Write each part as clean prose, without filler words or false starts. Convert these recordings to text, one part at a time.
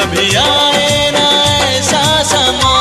कभी आए ना ऐसा समा।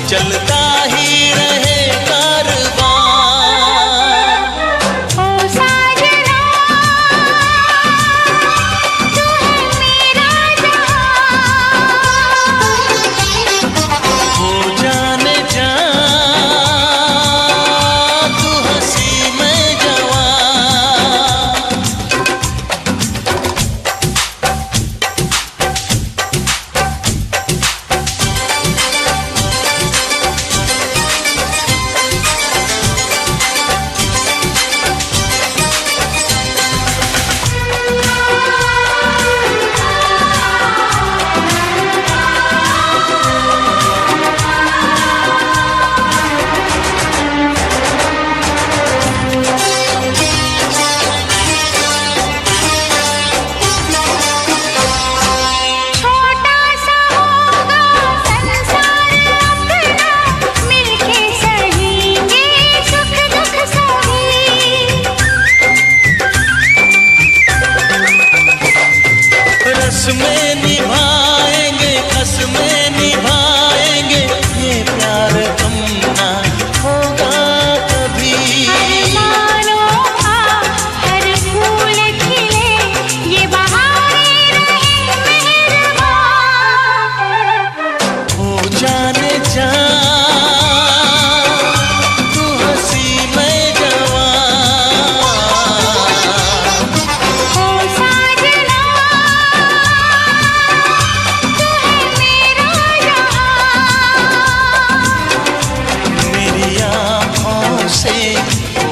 चलता ही रहे कारवां। ओ साजना तू है मेरा जहां, हो जाने जा तू हंसी में जवां। कसमें निभाएंगे, कसमें निभाएंगे, ये प्यार तुमना होगा कभी। अरमानों का हर फूल खिले, ये बहारें रहे मेहरबान। हो जाने जा तू हंसी में जवां।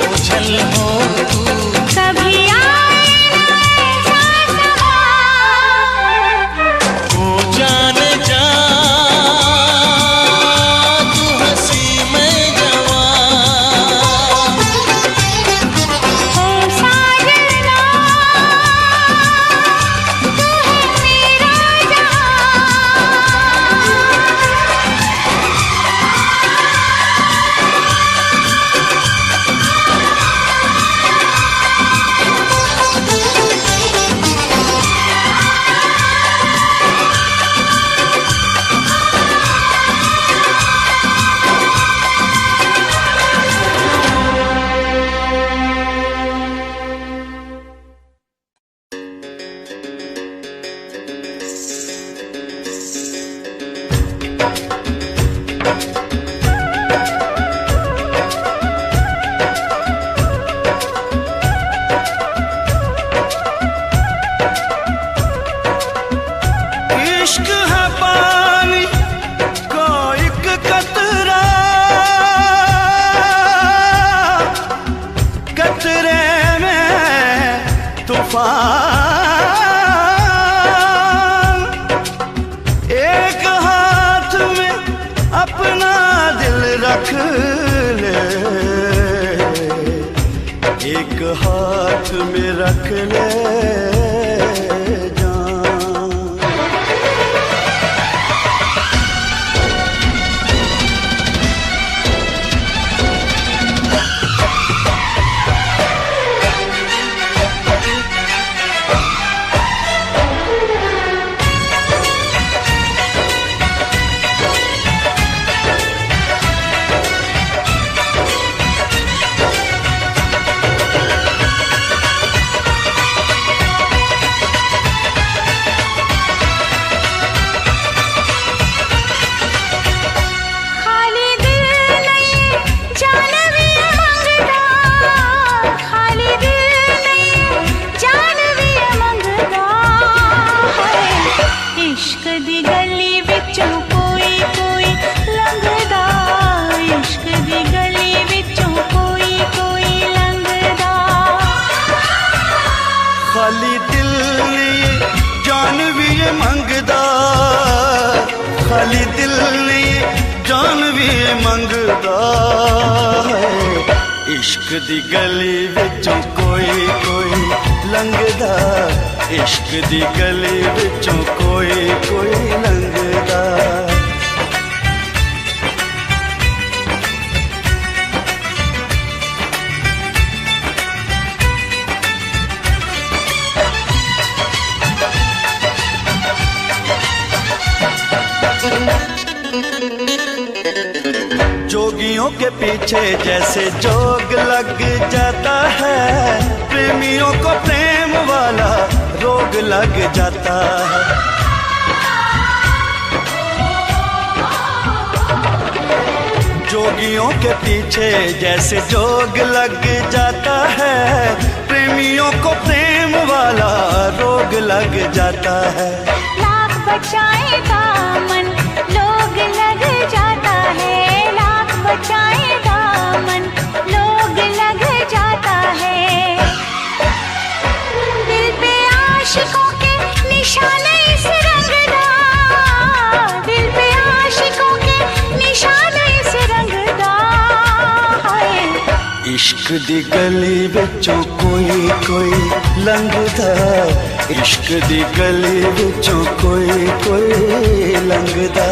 ओझल हो तू कभी आए ना ऐसा समा। हो जाने जा तू हंसी में जवां। ओ साजना तू है मेरा जहां। इश्क है पानी को एक कतरा, कतरे में तूफान हाथ में रख ले खाली दिल नहीं जान भी ये मंगदा खाली दिल नहीं जान भी ये मंगदा इश्क दी गली विचों कोई कोई लंघदा इश्क दी गली विचों कोई कोई लंघदा जोगियों के पीछे जैसे जोग लग जाता है प्रेमियों को प्रेम वाला रोग लग जाता है जोगियों के पीछे जैसे जोग लग जाता है प्रेमियों को प्रेम वाला रोग लग जाता है लाख बचाए दामन लोग लग जाता है लाख बचाए दामन लोग लग जाता है दिल पे आशिकों के निशान इस रंगदा दिल पे आशिकों के निशान इस रंगदा है इश्क दी गली विचों कोई कोई लंघदा इश्क दी गली विचों कोई कोई लंघदा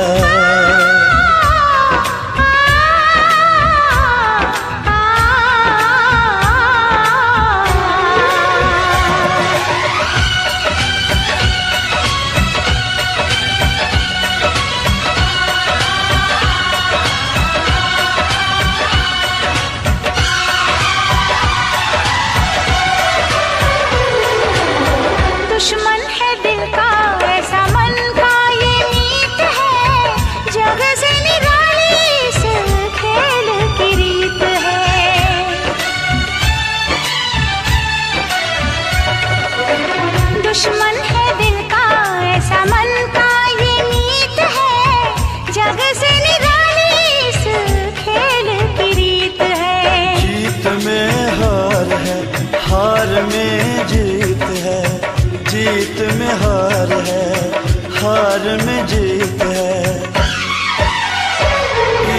दुश्मन है दिल का ऐसा मन का ये मीत है जग से निराली इस खेल की रीत है दुश्मन है दिल का ऐसा मन का ये मीत है जग से निराली इस खेल की रीत है जीत में हार है हार में जीत है जीत में हार है हार में जीत है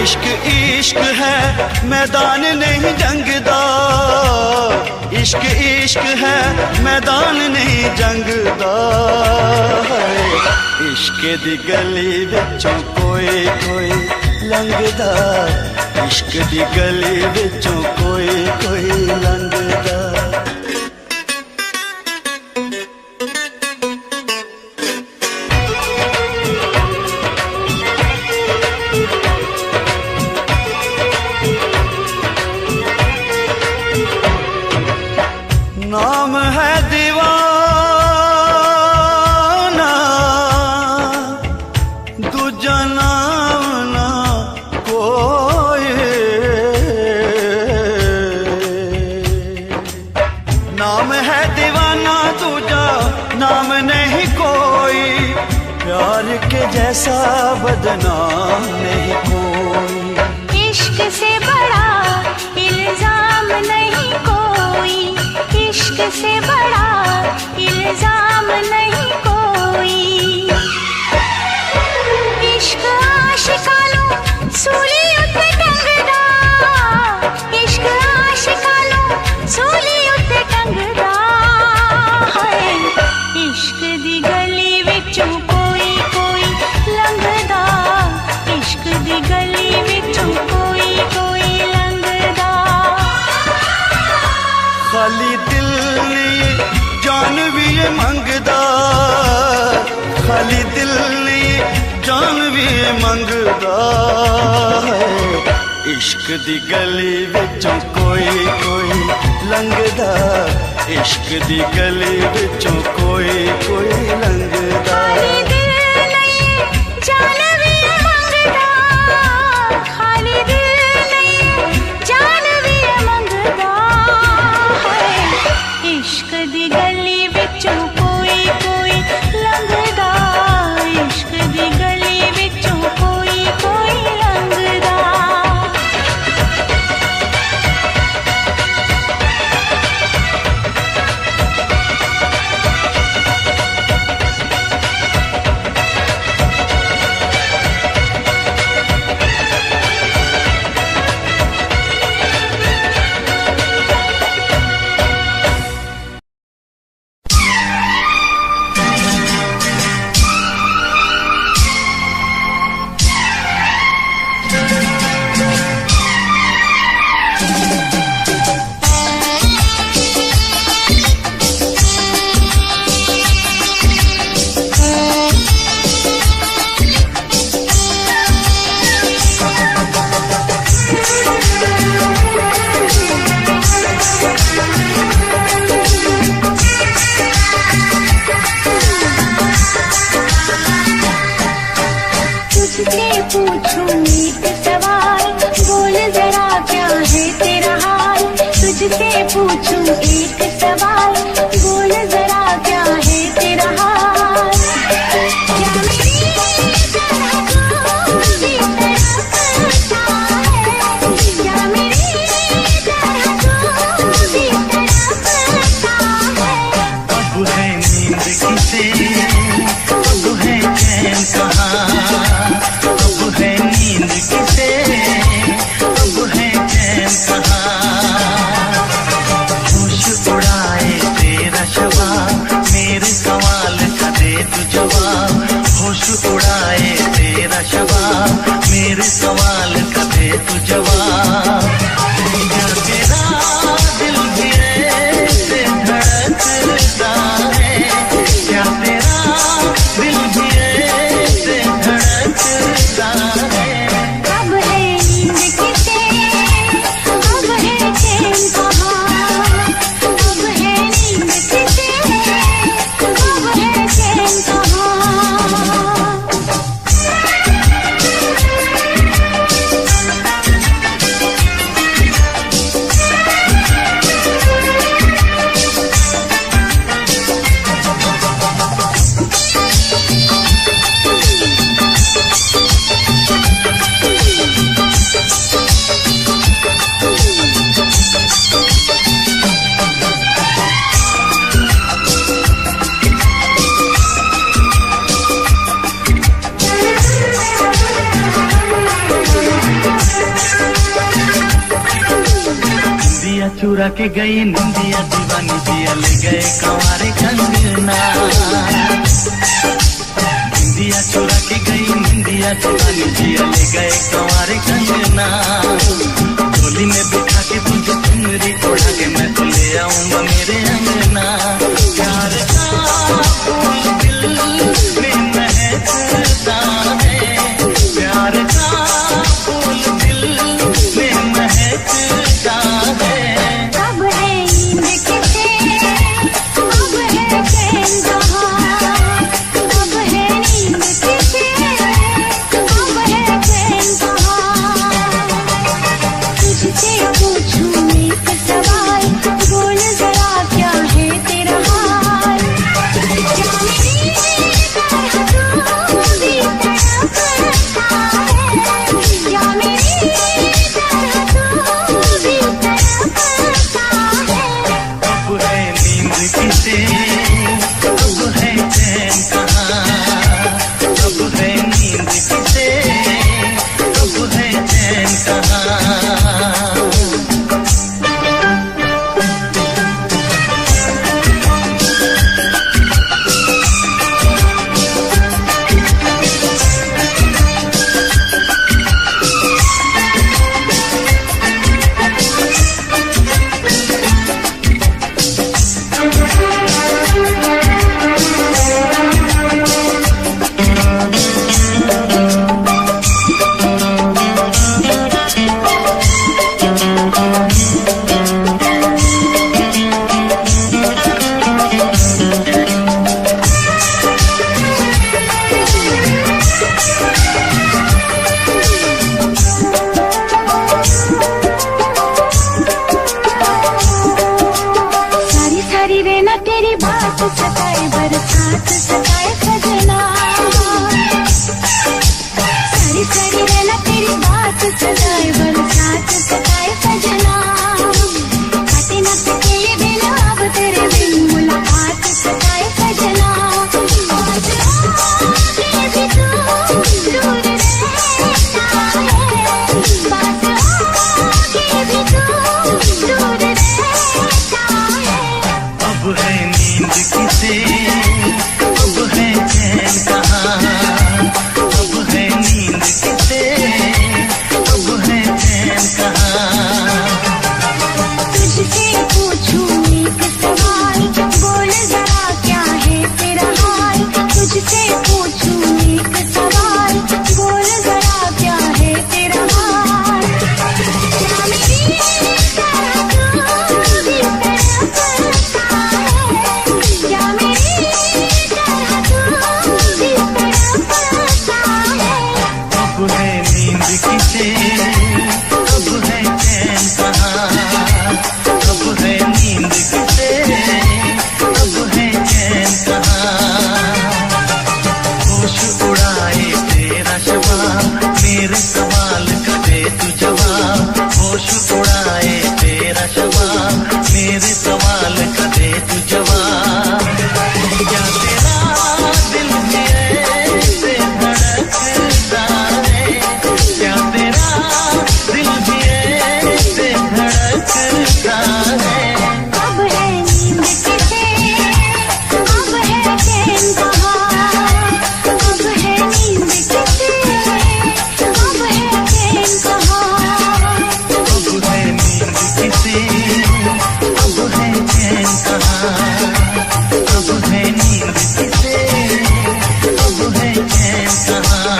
इश्क इश्क है मैदान नहीं जंगदा इश्क इश्क है मैदान नहीं जंगदा इश्क दी गली विचों कोई कोई लंघदा इश्क दी गली विचों कोई कोई लंघदा नाम है दीवाना दूजा नाम ना कोई नाम है दीवाना दूजा नाम नहीं कोई प्यार के जैसा बदनाम नहीं कोई इश्क से बड़ा इल्जाम नहीं कोई इश्क से बड़ा इल्जाम नहीं कोई इश्क आशिकानो सूली उत्ते टंगदा इश्क आशिकानो सूली उत्ते टंगदा मंगदा, खाली दिल नहीं जान भी मंगदा है। इश्क दी गली विचों कोई कोई लंघदा, इश्क दी गली विचों कोई कोई लंघदा। खाली दिल नहीं जान भी मंगदा, खाली दिल नहीं जान भी मंगदा है। इश्क दी गली विचों कोई कोई लंघदा, इश्क दी गली विचों कोई कोई लंघदा। तुझसे पूछूं एक सवाल, बोल जरा क्या है तेरा हाल। तुझसे पूछूं एक सवाल, बोल जरा क्या है तेरा हाल। क्या मेरी तरह तू भी तड़पता है, क्या मेरी तरह तू भी तड़पता है। अब है नींद किसे, अब है चैन कहाँ। अब है नींद किसे, अब है चैन कहाँ। होश उड़ाए तेरा शबाब, मेरे सवाल का दे तू जवाब। होश उड़ाए तेरा शबाब, मेरे सवाल का दे तू जवाब। क्या तेरा दिल भी ऐसे धड़कता है, क्या तेरा दिल भी ऐसे धड़कता है। अब है नींद किसे, अब है चैन कहाँ। अब है नींद किसे, अब है चैन कहाँ। दिया चुरा के गई निंदिया, दीवानी दिया ले गए कंवारे कंगना। दिया चुरा के गई निंदिया, दीवानी दिया ले गए कंवारे कंगना। डोली में बिठा के तुझे चुनरी उड़ा के मैं तो ले आऊंगा मेरे अंगना। प्यार का फूल दिल में महकता है, प्यार का फूल दिल में महकता है। अब है नींद किसे, अब है चैन कहाँ। अब है नींद किसे, अब है चैन कहाँ। तुझसे पूछूं एक सवाल, बोल जरा क्या सारी रहना तेरी बात सताए, बरसात सताए सजना। सारी सारी रहना तेरी बात सताए, बरसात सताए सजना। काटे न सके ये दिन अब तेरे बिन, मुलाकात सताए सजना। आगे भी तू दूर रहता है, बात आगे भी तू दूर रहता है। अब है नींद किसे, अब है चैन कहाँ, अब है नींद किसे, अब है चैन कहाँ। तुझसे पूछूं एक सवाल, बोल जरा क्या है तेरा हाल। तुझसे पूछूं एक सवाल, बोल जरा क्या है तेरा हाल। क्या मेरी तरह तू भी तड़पता है, क्या मेरी तरह तू भी तड़पता है। अब है नींद किसे, अब है चैन कहाँ, अब है नींद किसे, अब है चैन कहाँ। होश उड़ाए तेरा शवाब, मेरे सवाल का दे तू जवाब। होश उड़ाए तेरा शवाब, मेरे सवाल का दे तू जवाब। क्या तेरा दिल भी ऐसे धड़कता है, क्या तेरा दिल भी ऐसे धड़कता है। अब है नींद किसे, अब है चैन कहाँ। अब है नींद किसे, अब है चैन कहाँ। अब है नींद किसे, अब है चैन कहाँ, अब है नींद किसे, अब है चैन कहाँ।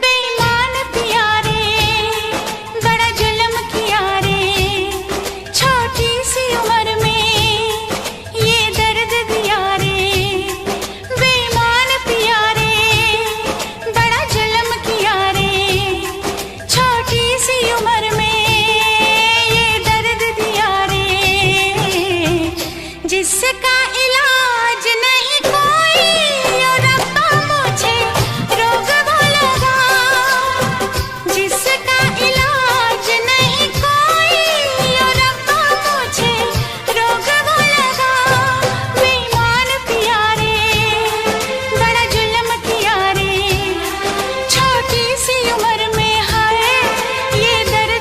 बेईमान पिया रे, बड़ा जुल्म किया रे। छोटी सी उम्र में ये दर्द दिया रे। बेईमान पिया रे, बड़ा जुल्म किया रे। छोटी सी उम्र में ये दर्द दिया रे। जिसका इलाज नहीं कोई, ओ रब्बा मुझे रोग वो लगा। जिसका इलाज नहीं कोई, ओ रब्बा मुझे रोग वो लगा। बेईमान पिया रे, बड़ा जुल्म किया रे। छोटी सी उम्र में हाय ये दर्द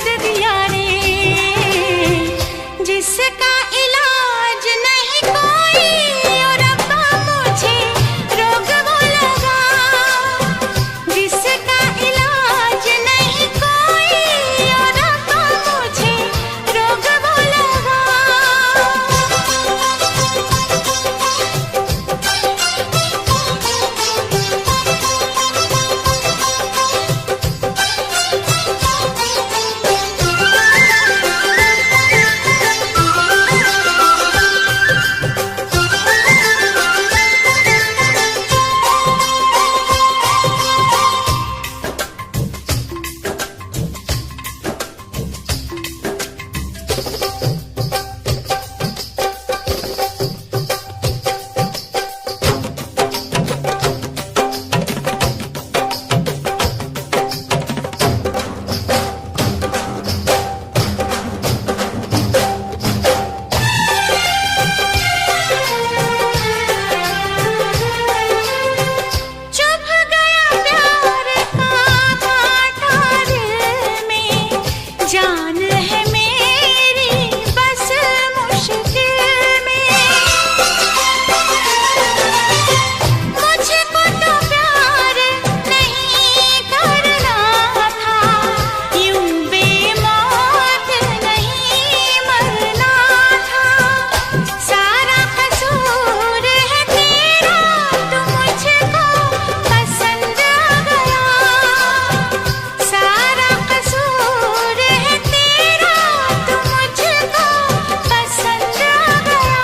जान है मेरी बस मुश्किल में, मुझको तो प्यार नहीं करना था, यूं बेमौत नहीं मरना था। सारा कसूर है तेरा, तू मुझको पसंद आ गया। सारा कसूर है तेरा, तू मुझको पसंद आ गया।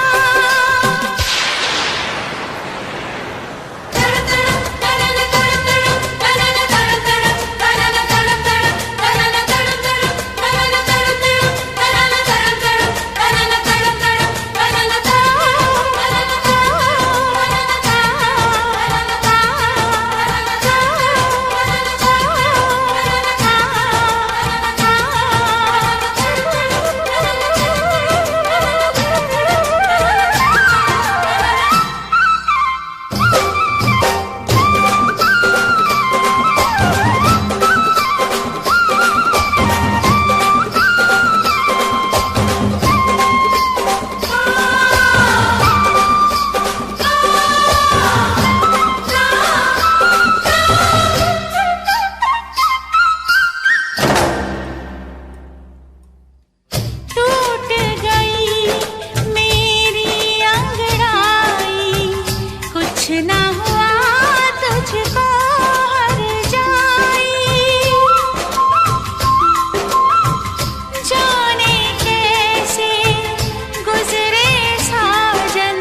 टूट गई मेरी अंगड़ाई, कुछ ना हुआ तुझको हर जाई। जाने कैसे गुजरे साजन,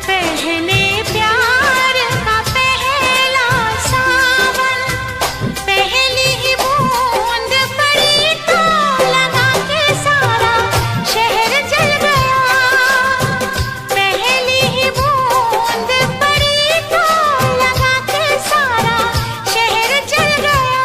पहले प्यार का पहला सावन। पहली ही बूंद पड़ी तो लगा के सारा शहर जल गया। पहली ही बूंद पड़ी तो लगा के सारा शहर जल गया।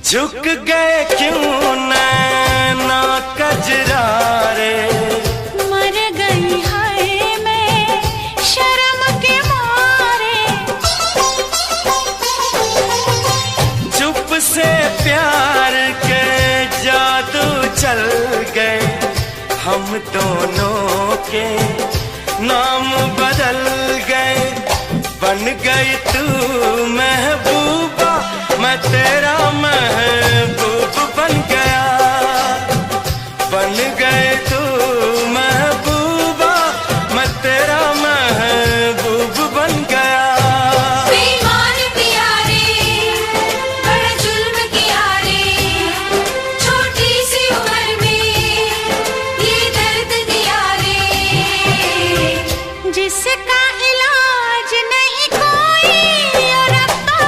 झुक गए क्यों नैना कजरारे, मर गई है मैं शर्म के मारे। चुप से प्यार के जादू चल गए, हम दोनों के नाम बदल गए। बन गई तू महबूबा, मैं तेरा महबूब बन गया। बन गए तू महबूबा, मैं तेरा महबूब बन गया। बेईमान पिया रे, बड़ा जुल्म किया रे, छोटी सी उम्र में ये दर्द दिया रे। जिसका इलाज नहीं कोई और रब्बा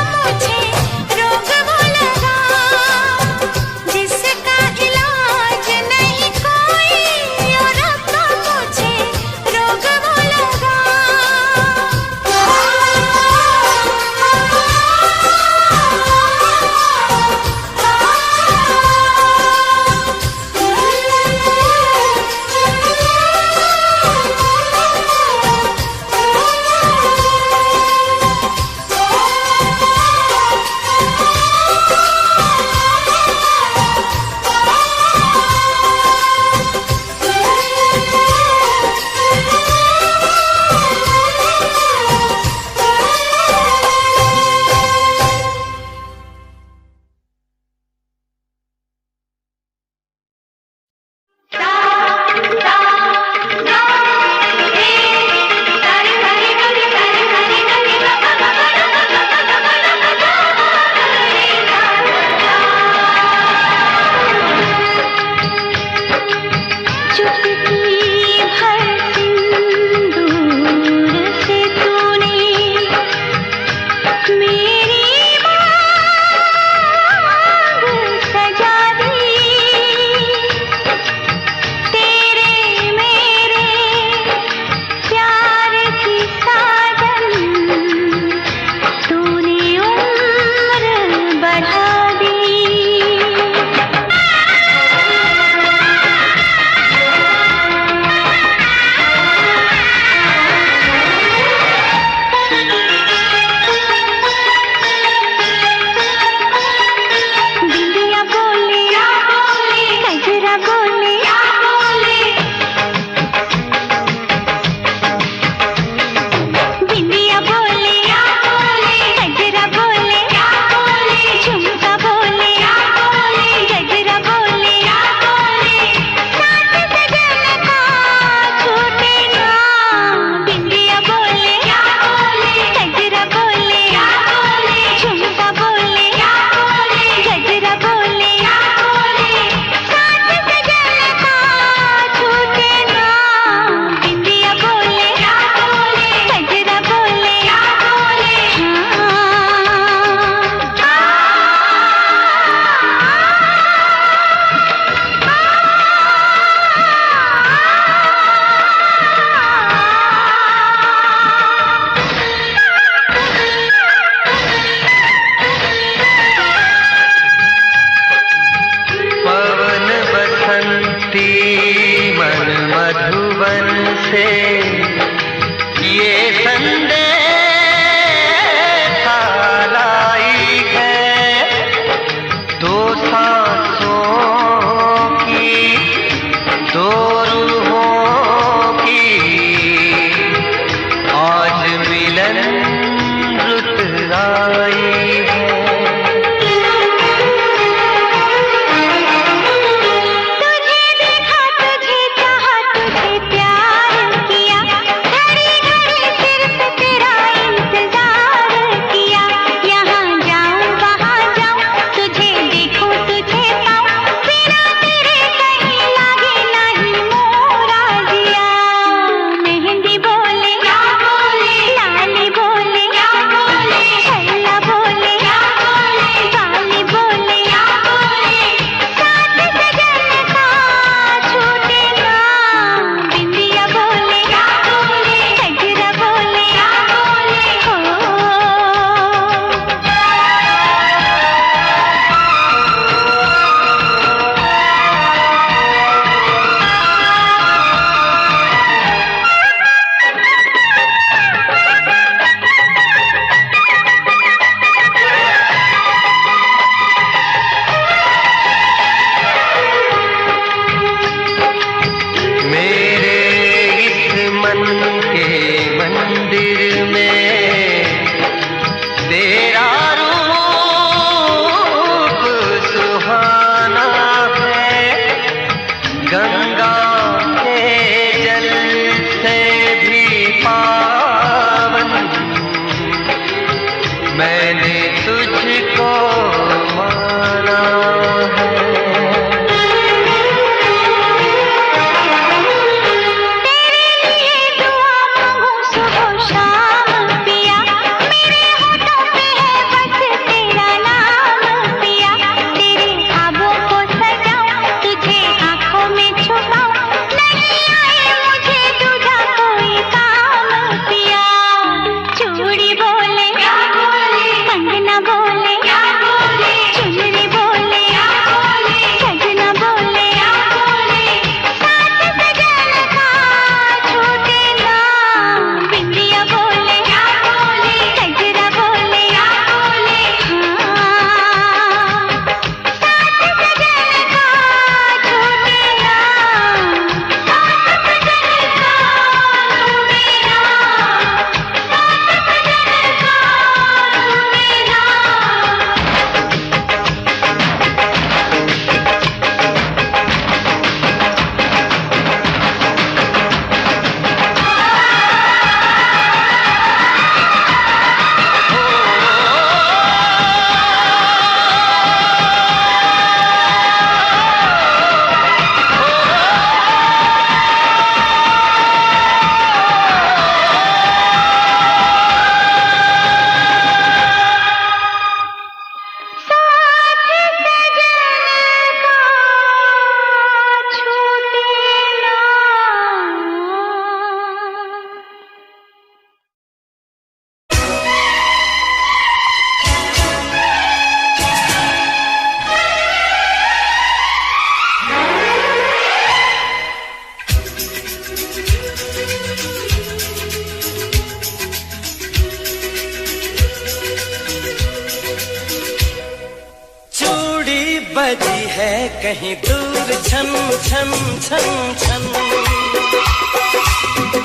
बजी है कहीं दूर छन छन छन छन,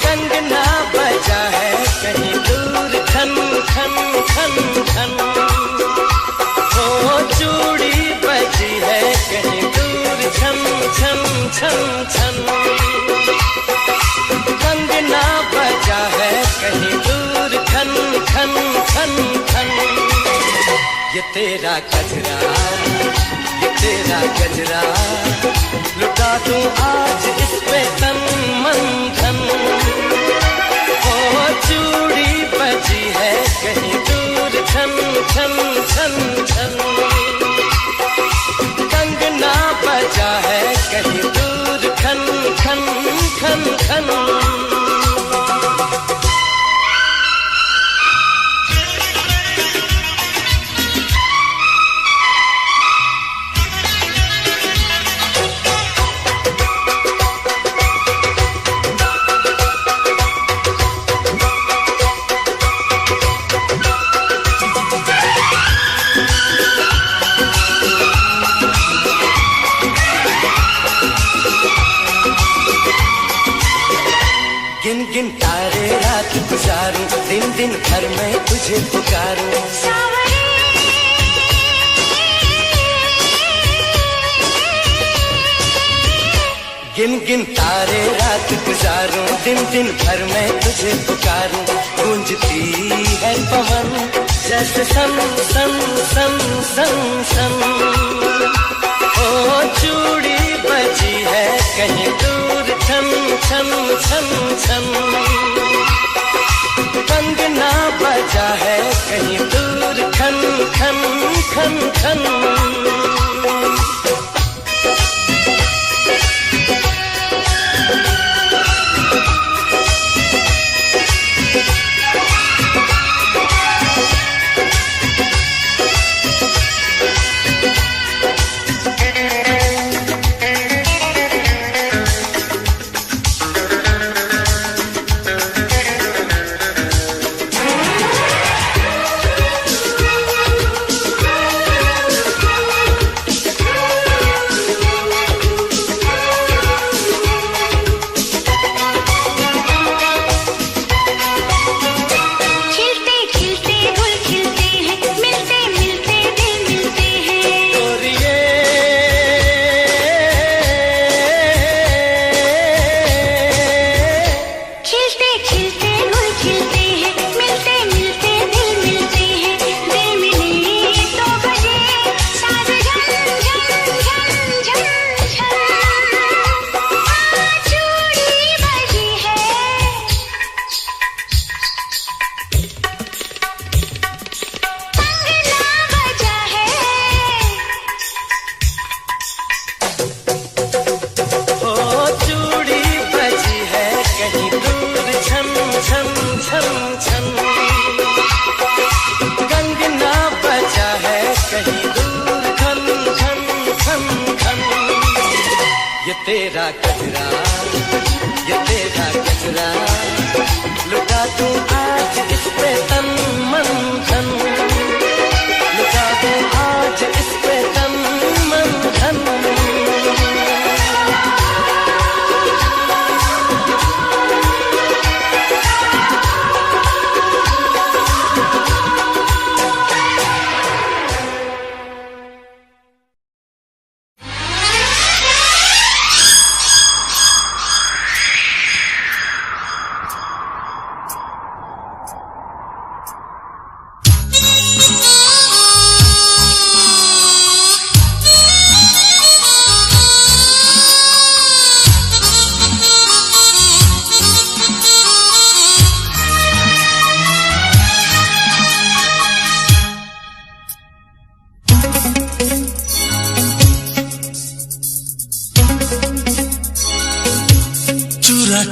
कंगना बजा है कहीं दूर खन खन खन खन, हो चूड़ी बजी है कहीं दूर छन छन छन छन, कंगना बजा है कहीं दूर खन खन खन खन। ये तेरा गजरा, ये तेरा गजरा, लुटा दूं आज इस पे तन मन धन, ओ चूड़ी बजी है कहीं दूर छन छन छन छन, कंगना बजा है कहीं दूर खन खन खन खन। गिन गिन तारे रात गुजारूं, दिन दिन भर मैं तुझे पुकारूं, गिन गिन तारे रात गुजारूं, दिन दिन भर मैं तुझे पुकारूं, गूंजती है पवन जैसे सन सन सन सन सन, ओ चूड़ी बजी है कहीं दूर छन छन छन छन, कंगना बजा है कहीं दूर खन खन खन खन। तेरा गजरा, ये तेरा गजरा, लुटा दूं आज इस पे तन मन धन, लुटा दूं आज इस पे तन मन धन।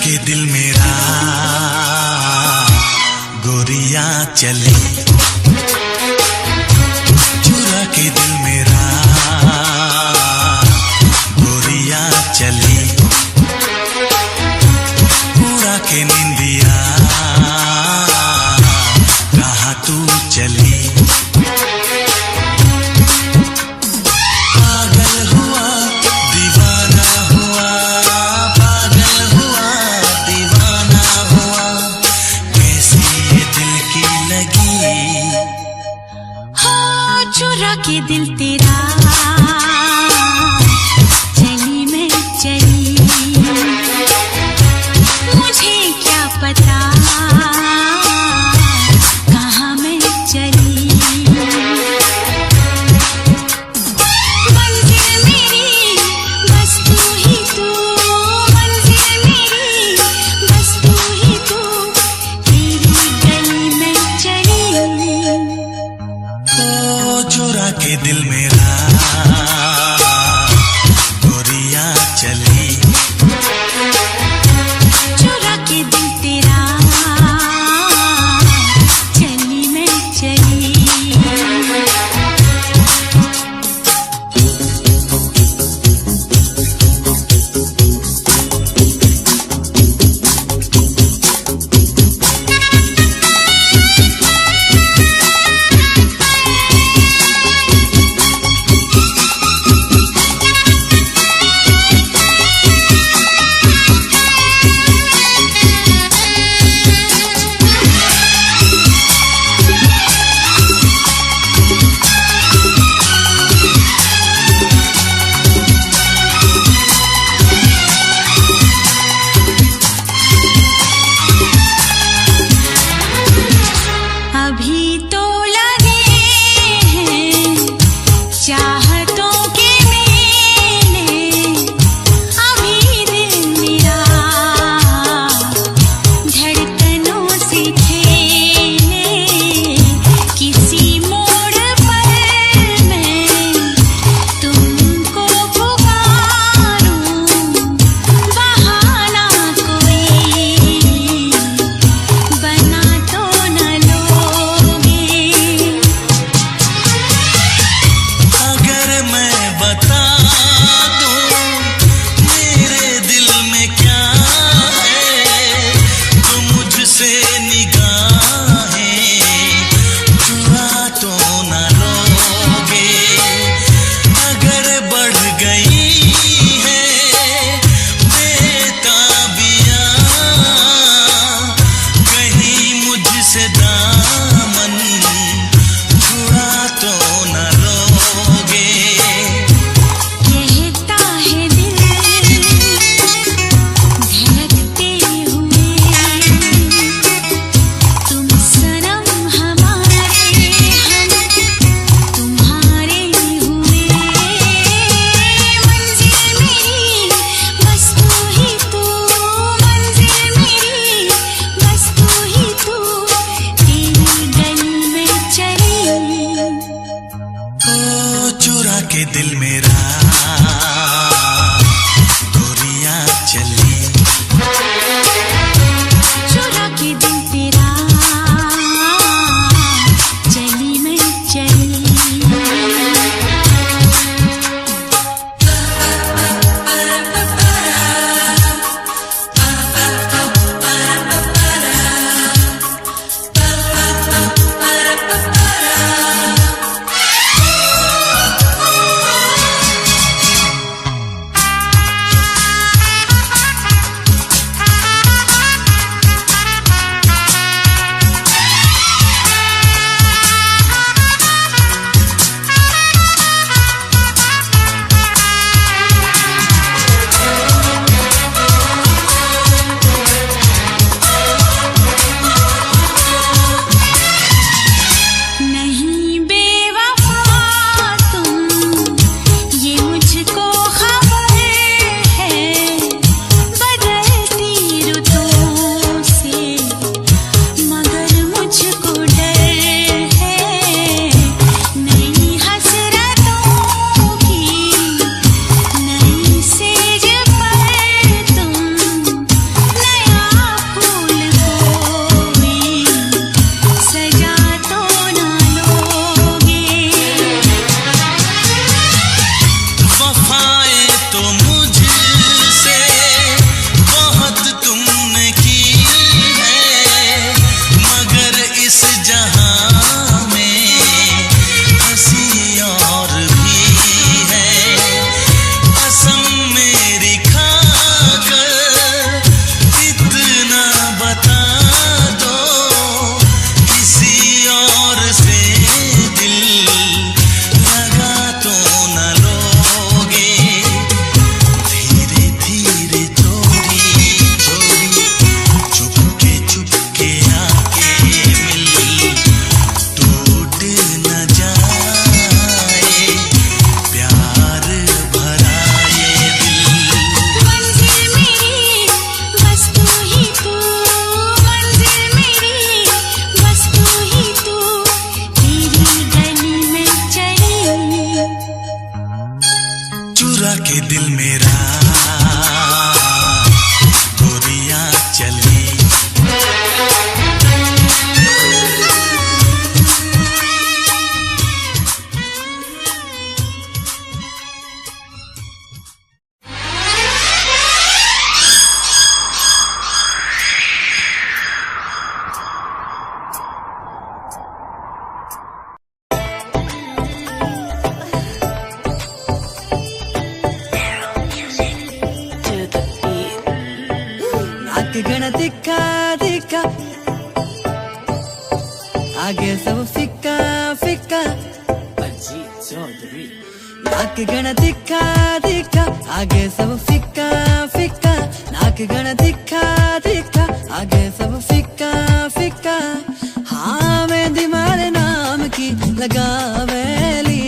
के दिल मेरा गोरिया चली, चुरा के दिल मेरा गोरिया चली, उड़ा के निंदिया कहाँ तू चली, चुरा के दिल तेरा चली मैं चली, मुझे क्या पता कहाँ मैं चली। मंजिल मेरी बस तू ही तू, मंजिल मेरी बस तू ही तू, तेरी गली में चली। ओ चुरा के दिल मेरा गोरिया चली, चुरा के दिल तेरा चली मैं चली। अभी तो लगे हैं चाहतों के मेले, अभी दिल मेरा धड़कनों से खेले, किसी मोड़ पर मैं तुमको पुकारूं, बहाना कोई बना तो न लोगे। अगर मैं बता दूं मेरे दिल में क्या है, तो मुझसे निगाहें चुरा तो न लोगे। अगर बढ़ गई है बेताबियां, कहीं मुझसे दामन छुड़ा तो न लोगे। कहता है दिल धड़कते हुए, तुम सनम हमारे, हम तुम्हारे हुए। मंजिल मेरी बस तू ही तू, मंजिल मेरी बस तू ही तू, तेरी गली में चली। ओ चुरा के दिल मेरा गोरिया चली, चुरा के दिल तेरा चली मैं चली। के दिल मेरा गोरियां चली। गण दिखा दिखा आगे सब फिक्का फिक्का। नाक गण दिखा दिखा आगे सब फिक्का फिक्का। नाक गण दिखा दिखा आगे सब फिक्का फिक्का। हाँ मैं दिमाग नाम की लगावेली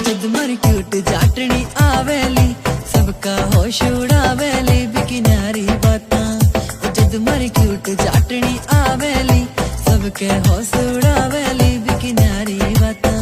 जद मर क्यूट जाटनी आवेली सबका होश उड़ावेली बिकिनारी बातां। जद मर क्यूट जाटनी आवेली सबके होश उड़ावेली बिकिनारी बातां।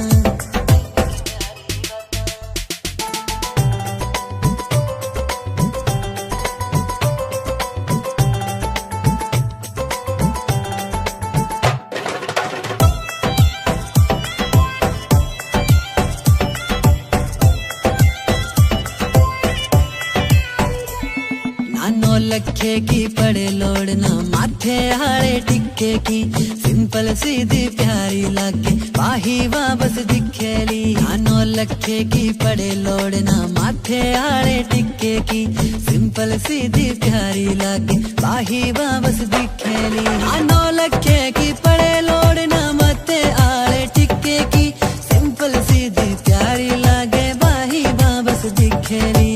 लखे की पड़े लोड़ना माथे हाड़े टिक्के की। सिंपल सीधी प्यारी लागे वाही वापस दिखेली। नानो लखे की पड़े लोड़ना माथे हाड़े टिक्के की। सिंपल सीधी प्यारी लागे वाही वापस दिखेली। नानो लखे की पड़े लोड़ना माथे हाड़े टिक्के की। सिंपल सीधी प्यारी लागे वाही वापस दिखेली।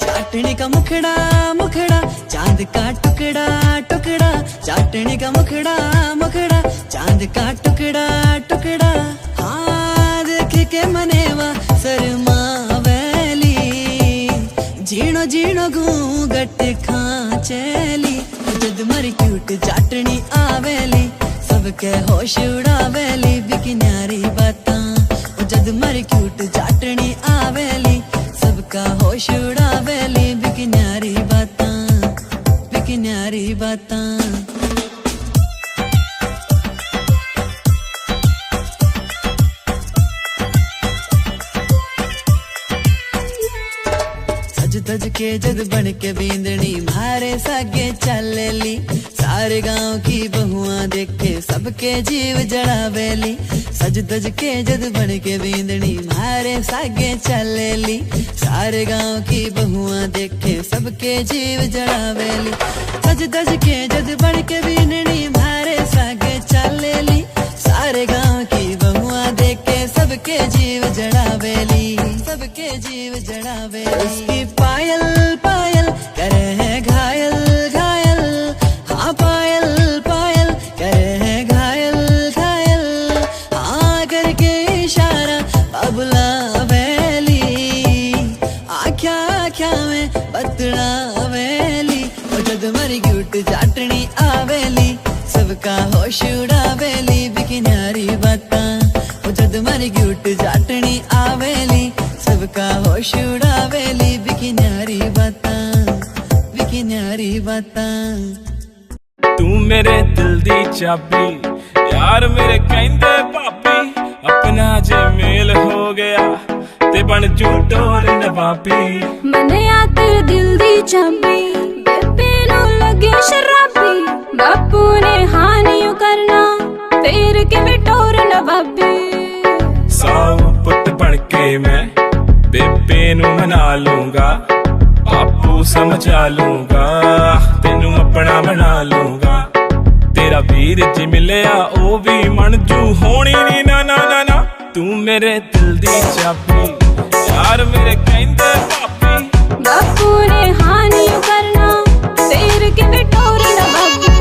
चाटनी का मुखड़ा मुखड़ा चांद का टुकड़ा टुकड़ा। चाटनी का मुखड़ा मुखड़ा चांद का टुकड़ा टुकड़ा। हाँ देख के मनेवा शर्मावेली जीणो जीणो घूंघट खांचेली। जद मर क्यूट चाटनी आवेली सबके होश उड़ावेली बिकिनारी बातां। जद मर क्यूट चाटनी आवेली सबका होश उड़ावेली बिकिनारी बातां बिकिनारी बातां। सज धज के जद बन के बींदनी मारे सागे चलेली। सारे गांव की बहुआं देखे सबके जीव जड़ावेली। सज धज के जद बन के बींदनी मारे सागे चलेली। सारे गांव की बहुआं देखे सबके जीव जड़ावेली। सज धज के जद बन के बींदनी मारे सागे चलेली। सारे गांव की बहुआं देखे सबके जीव जड़ावेली सबके जीव जड़ावेली। उसकी पायल पायल करे है घायल घायल। हाँ पायल पायल करे है घायल घायल। हाँ करके इशारा बाबुला वेली आख्या आख्या में बतड़ा वेली। जद मर क्यूट चाटनी आवेली सबका होश उड़ावेली बिकिनारी बातां। जद मर क्यूट चाटनी आवेली सबका होश उड़ावेली बिकिनारी बातां बिकिनारी बातां। तू मेरे दिल दी चाबी यार मेरे कहंदे भाभी। अपना जे मेल हो गया ते बन जू डोर नवाबी। मनिया तेरे दिल दी चाबी बेबे नू लगे शराबी। बापू ने हानी करना फेर के बिटोर नवाबी। साऊ पुत बन के मैं बेबे नू मना लूंगा। बापू समझा लूंगा तेनू अपना बना लूंगा। तेरा वीर जी मिलिया ओ भी मनजू होनी नी ना ना ना ना। तू मेरे दिल दी चाबी यार मेरे कहंदे भाभी। बापू ने हानी करना फेर के बिटोर नवाबी।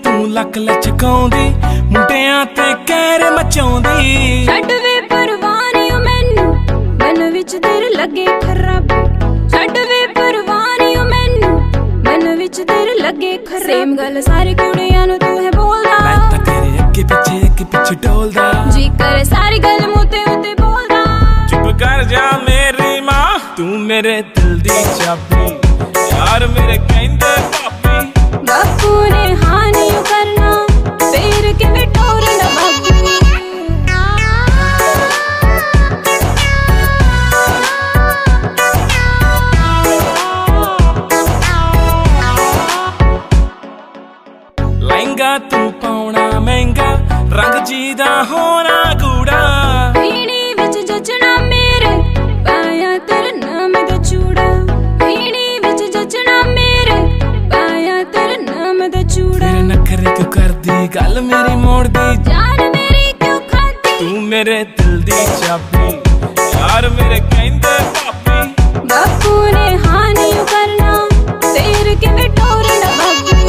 तू लक लचकाउंदी मुंडियां ते कहर मचाउंदी। छड़ वे परवानी मैनू मेरे दिल दी चाबी यार मेरे कहंदे पापी बापू ने हाँ नहीं करना फिर किवें टोरना बापू लहंगा तू पाउना महंगा रंग जीदा होना गूड़ा वीणी विच जचना मेरे पाया तेरे नाम दा चूड़ा वीणी विच जचना मेरे पाया तेरे नाम दा चूड़ा तेरे नखरे क्यों कर दी गल मेरी मोड़ दी जान मेरी क्यों खाती तू मेरे दिल दी चाबी यार मेरे कहंदे पापी बापू ने हाँ नहीं करना फिर किवें टोरना बापू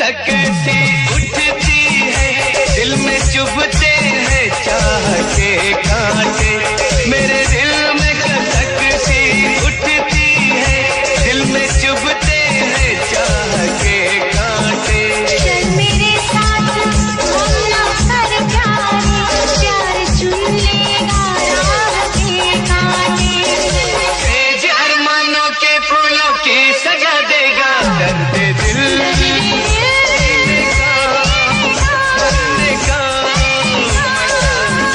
कसक सी उठती है, दिल में चुभते हैं चाह के कांटे। मेरे दिल में कसक सी उठती है, दिल में चुभते हैं चाह के कांटे। चल मेरे साथ घूमना कर प्यार चुन लेगा राह के कांटे। तेज अरमानों के फूलों की सजा देगा दर्द दिल भरने का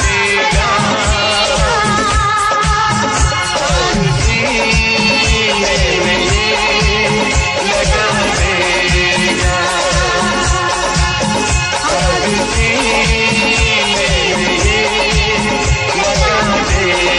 देगा। सीने में लगा देगा, सीने में लगा देगा,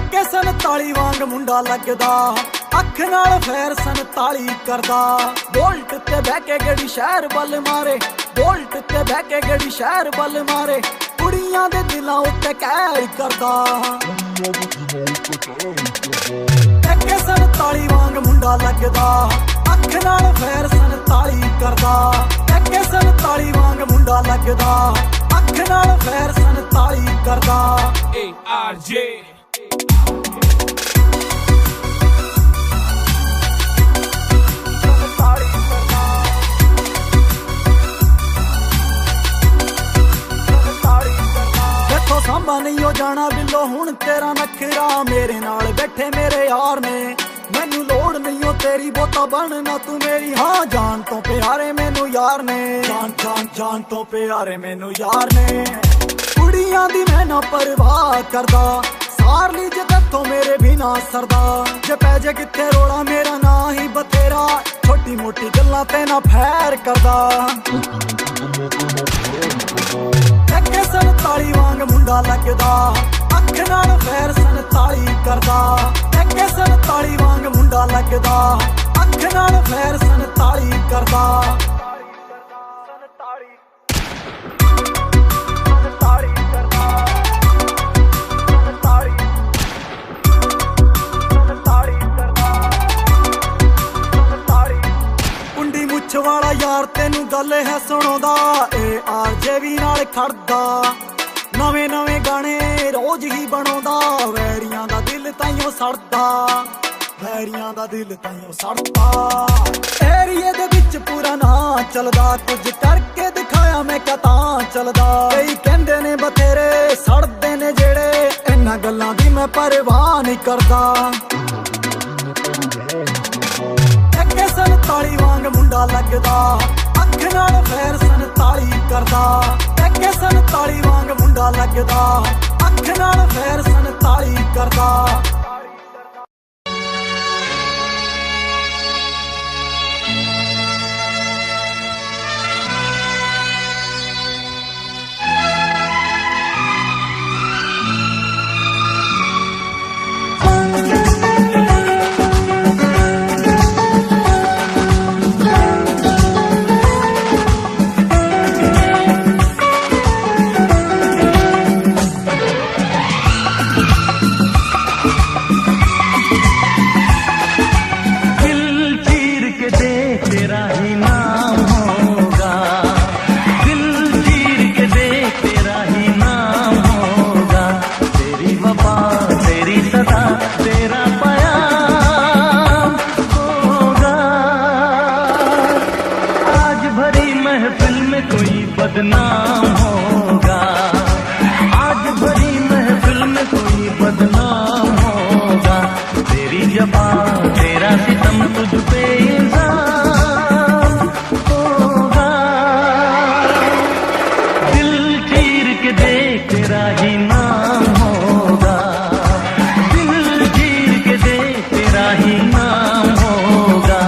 टक्के 47 वांग मुंडा लगदा, अख नाल फैर 47 करदा। बोल्ट ते बह के गड़ी शहर बल मारे, बोल्ट ते बह के गड़ी शहर बल मारे, कुड़ियां दे दिलां उत्ते कहर करदा। टक्के 47 वांग मुंडा लगदा, अख नाल फैर 47 करदा। टक्के 47 वांग मुंडा लगदा, अख नाल फैर 47 करदा। ARJ देखो सांभा नहीं हो जाना बिल्लो हुण तेरा नखरा, मेरे नाल बैठे मेरे यार ने, मैनू लोड़ नहीं हो तेरी बोता बनना तू मेरी। हाँ जान तो प्यारे मैनू यार ने, जान जान जान तो प्यारे मैनू यार ने। कुड़ियां दी मैं ना परवाह करदा, सार ली जे तत्थों मेरे भी ना सरदा। जे पै जे किथे रोड़ा मेरा ना ही बतेरा, छोटी मोटी गल्लां ते ना फैर करदा। टक्के 47 वांग मुंडा लगदा, अख नाल फैर 47 करदा। टक्के 47 वांग मुंडा लगदा, अख नाल फैर 47 करदा। कुंडी मुछ वाला यार तेनू गल है सुणाउंदा, ARJ भी नाल खड़दा। नवें नवें गाने रोज ही बनाउंदा, वैरियां दा दिल ताइयों सड़दा, वैरियां दा दिल ताइयों सड़दा। एरिए दे विच पूरा ना चलदा, कुछ करके दिखाया मैं कता चलदा। कई कहंदे ने बथेरे सड़दे ने जेड़े, इन्हां गल्लां दी मैं परवाह नहीं करदा। टक्के 47 वांग मुंडा लगदा, अख नाल फैर 47 करदा। टक्के 47 वांग मुंडा लगदा, अख नाल फैर 47 करदा। बदनाम होगा, आज भरी महफिल में कोई बदनाम होगा। तेरी जफा तेरा सितम तुझ पे इल्जाम होगा। दिल चीर के देख तेरा ही नाम होगा, दिल चीर के देख तेरा ही नाम होगा।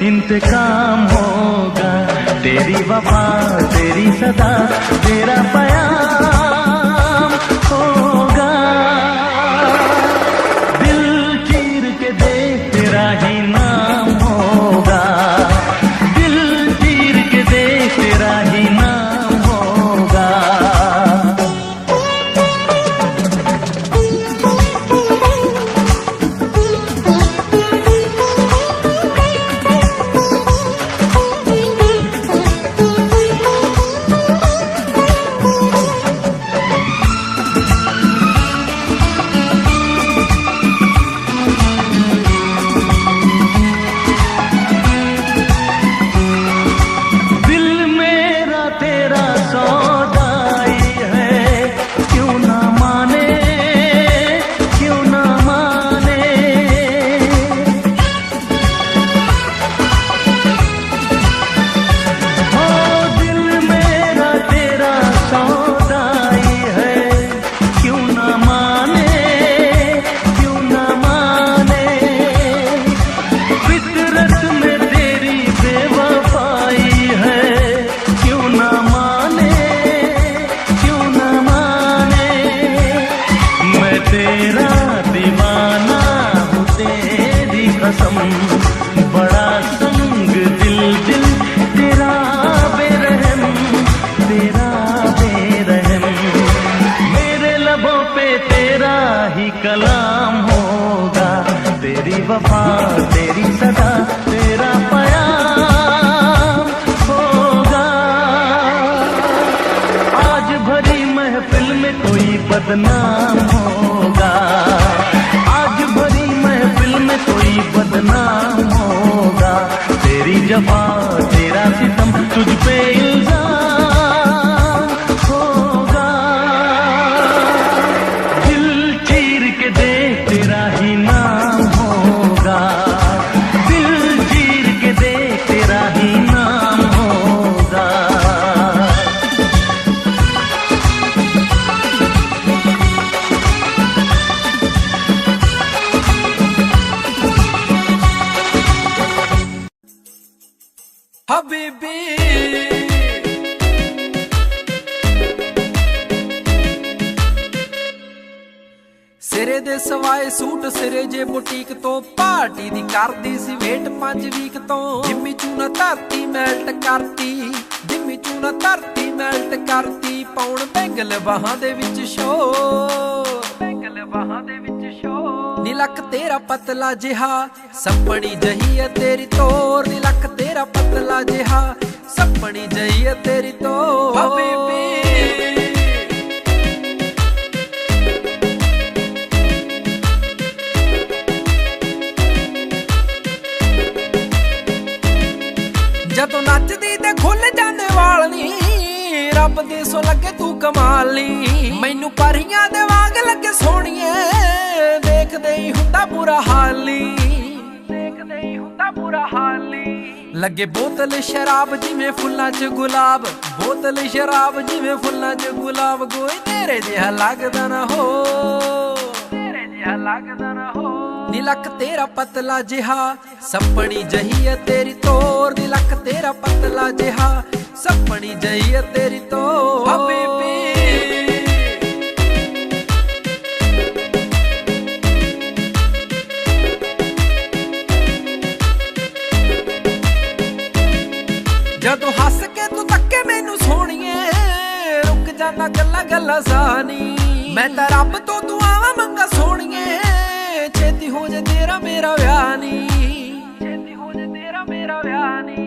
इंतकाम होगा, तेरी वफा तेरी सदा तेरा प्याम होगा। दिल चीर के तेरा दीवाना हूँ तेरी कसम, बड़ा संग दिल दिल तेरा बेरहम, तेरा बेरहम। मेरे लबों पे तेरा ही कलाम होगा, तेरी वफा तेरी सदा तेरा पयाम होगा। आज भरी महफिल में कोई बदनाम होगा, आज भरी महफिल में कोई बदनाम होगा। तेरी जफा तेरा सितम तुझ पे इल्जाम होगा। दिल चीर के देख तेरा ही नाम होगा, दिल चीर के देख तेरा ही नाम होगा। हबीबी ਸਿਰੇ ਦੇ ਸਵਾਏ ਸੂਟ ਸਿਰੇ ਜੇ ਬੁਟੀਕ ਤੋਂ, ਪਾਰਟੀ ਦੀ ਕਰਦੀ ਸੀ ਵੇਟ 5 ਵੀਕ ਤੋਂ। ਜਿੰਮੀ ਚੂਨਾ ਧਰਤੀ ਮੈਲਟ ਕਰਤੀ, ਜਿੰਮੀ ਚੂਨਾ ਧਰਤੀ ਮੈਲਟ ਕਰਤੀ। ਪਾਉਣ ਬੈਂਗਲ ਬਾਹਾਂ ਦੇ ਵਿੱਚ ਸ਼ੋ, ਬੈਂਗਲ ਬਾਹਾਂ ਦੇ ਵਿੱਚ ਸ਼ੋ। ਨੀ ਲੱਕ ਤੇਰਾ ਪਤਲਾ ਜਿਹਾ ਸੱਪਣੀ ਜਹੀ ਹੈ ਤੇਰੀ ਤੋਰ, ਨੀ ਲੱਕ ਤੇਰਾ ਪਤਲਾ ਜਿਹਾ ਸੱਪਣੀ ਜਹੀ ਹੈ ਤੇਰੀ ਤੋਰ। ਹਬੀਬੀ ਜਦੋਂ ਨੱਚਦੀ ਤੇ ਖੁੱਲ ਜਾਂਦੇ ਵਾਲ ਨੀ, ਰੱਬ ਦੇ ਸੋ ਲੱਗੇ ਤੂੰ ਕਮਾਲ ਨੀ। ਮੈਨੂੰ ਪਰੀਆਂ ਦੇ ਵਾਂਗ ਲੱਗੇ ਸੋਹਣੀਏ, ਦੇਖਦੇ ਹੀ ਹੁੰਦਾ ਬੁਰਾ ਹਾਲ ਨੀ, ਦੇਖਦੇ ਹੀ ਹੁੰਦਾ ਬੁਰਾ ਹਾਲ ਨੀ। ਲੱਗੇ ਬੋਤਲ ਸ਼ਰਾਬ ਜਿਵੇਂ ਫੁੱਲਾਂ 'ਚ ਗੁਲਾਬ, ਬੋਤਲ ਸ਼ਰਾਬ ਜਿਵੇਂ ਫੁੱਲਾਂ 'ਚ ਗੁਲਾਬ। ਕੋਈ ਤੇਰੇ ਜਿਹਾ ਲੱਗਦਾ ਨਾ ਹੋ, ਤੇਰੇ ਜਿਹਾ ਲੱਗਦਾ ਨਾ ਹੋ। ਨੀ ਲੱਕ ਤੇਰਾ ਪਤਲਾ ਜਿਹਾ ਸੱਪਣੀ ਜਹੀ ਹੈ ਤੇਰੀ ਤੋਰ, ਨੀ ਲੱਕ ਤੇਰਾ ਪਤਲਾ ਜਿਹਾ ਸੱਪਣੀ ਜਹੀ ਹੈ ਤੇਰੀ ਤੋਰ। ਹਬੀਬੀ ਜਦੋਂ ਹੱਸ ਕੇ ਤੂੰ ਤੱਕੇ ਮੈਨੂੰ ਸੋਹਣੀਏ, ਰੁਕ ਜਾਂਦਾ ਗੱਲਾਂ ਗੱਲਾਂ ਸਾਨੀ। ਮੈਂ ਤਾਂ ਰੱਬ ਤੋਂ ਦੁਆਵਾਂ ਮੰਗਾ ਸੋਹਣੀਏ, ਛੇਤੀ ਹੋ ਜਾ ਤੇਰਾ ਮੇਰਾ ਵਿਆਹ ਨੀ, ਛੇਤੀ ਹੋ ਜਾ ਤੇਰਾ ਮੇਰਾ ਵਿਆਹ ਨੀ।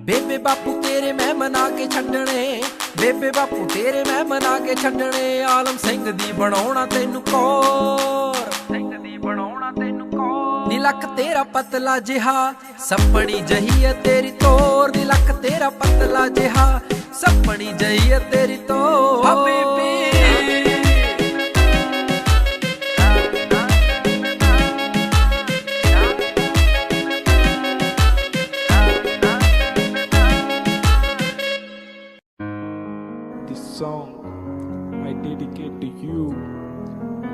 ਬੇਬੇ ਬਾਪੂ ਤੇਰੇ ਮੈਂ ਮਨਾ ਕੇ ਛੱਡਣੇ, ਬੇਬੇ ਬਾਪੂ ਤੇਰੇ ਮੈਂ ਮਨਾ ਕੇ ਛੱਡਣੇ। ਆਲਮ ਸਿੰਘ ਦੀ ਬਣਾਉਣਾ ਤੈਨੂੰ ਕੌਰ, ਸਿੰਘ ਦੀ ਬਣਾਉਣਾ ਤੈਨੂੰ ਕੌਰ। ਨੀ ਲੱਕ ਤੇਰਾ ਪਤਲਾ ਜਿਹਾ ਸੱਪਣੀ ਜਹੀ ਹੈ ਤੇਰੀ ਤੋਰ, ਨੀ ਲੱਕ ਤੇਰਾ ਪਤਲਾ ਜਿਹਾ ਸੱਪਣੀ ਜਹੀ ਹੈ ਤੇਰੀ ਤੋਰ। ਹਬੀਬੀ song I dedicate to you,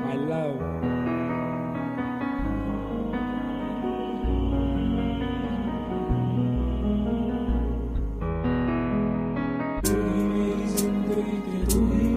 my love. तू ही मेरी जिंदगी के, तू ही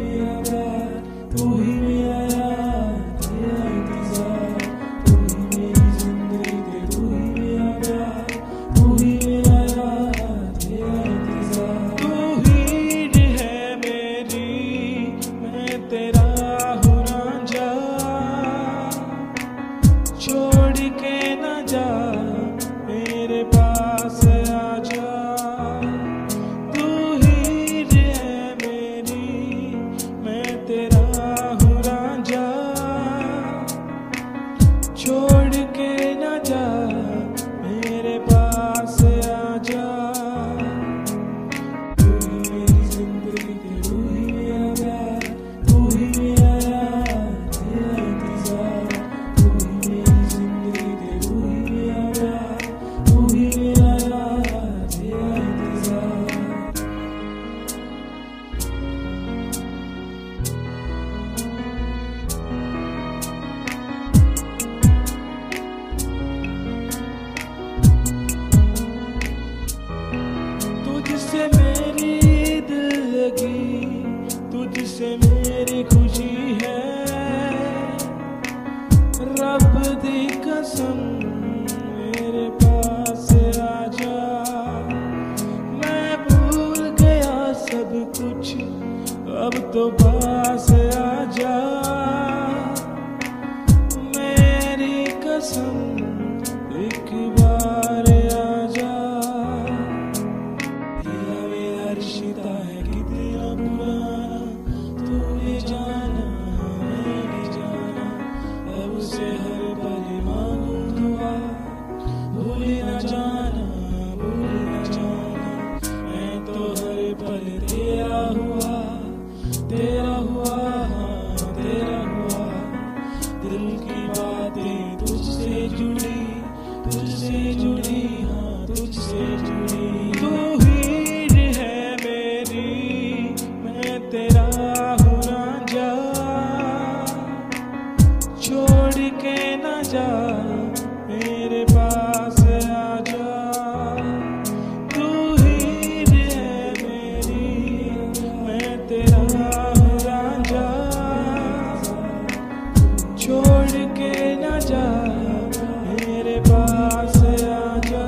कसम मेरे पास आजा, मैं भूल गया सब कुछ, अब तो पास आजा, मेरी कसम एक बार आजा। तेरा मेरा रिश्ता है कितना पुराना, तू ये जाना मैं नहीं जाना, अब से हर पल मांगू दुआ, भूल न जाना मैं तो हर पल तेरा हुआ, तेरा हुआ, हाँ तेरा हुआ, दिल की बातें तुझसे जुड़ी, तुझसे जुड़ी, हाँ तुझसे जुड़ी। तू हीर है मेरी, मैं तेरा हूँ रांझा, छोड़ के न जा मेरे पास आजा। तू हीर है मेरी, मैं तेरा हूँ रांझा, छोड़ के न जा मेरे पास आजा।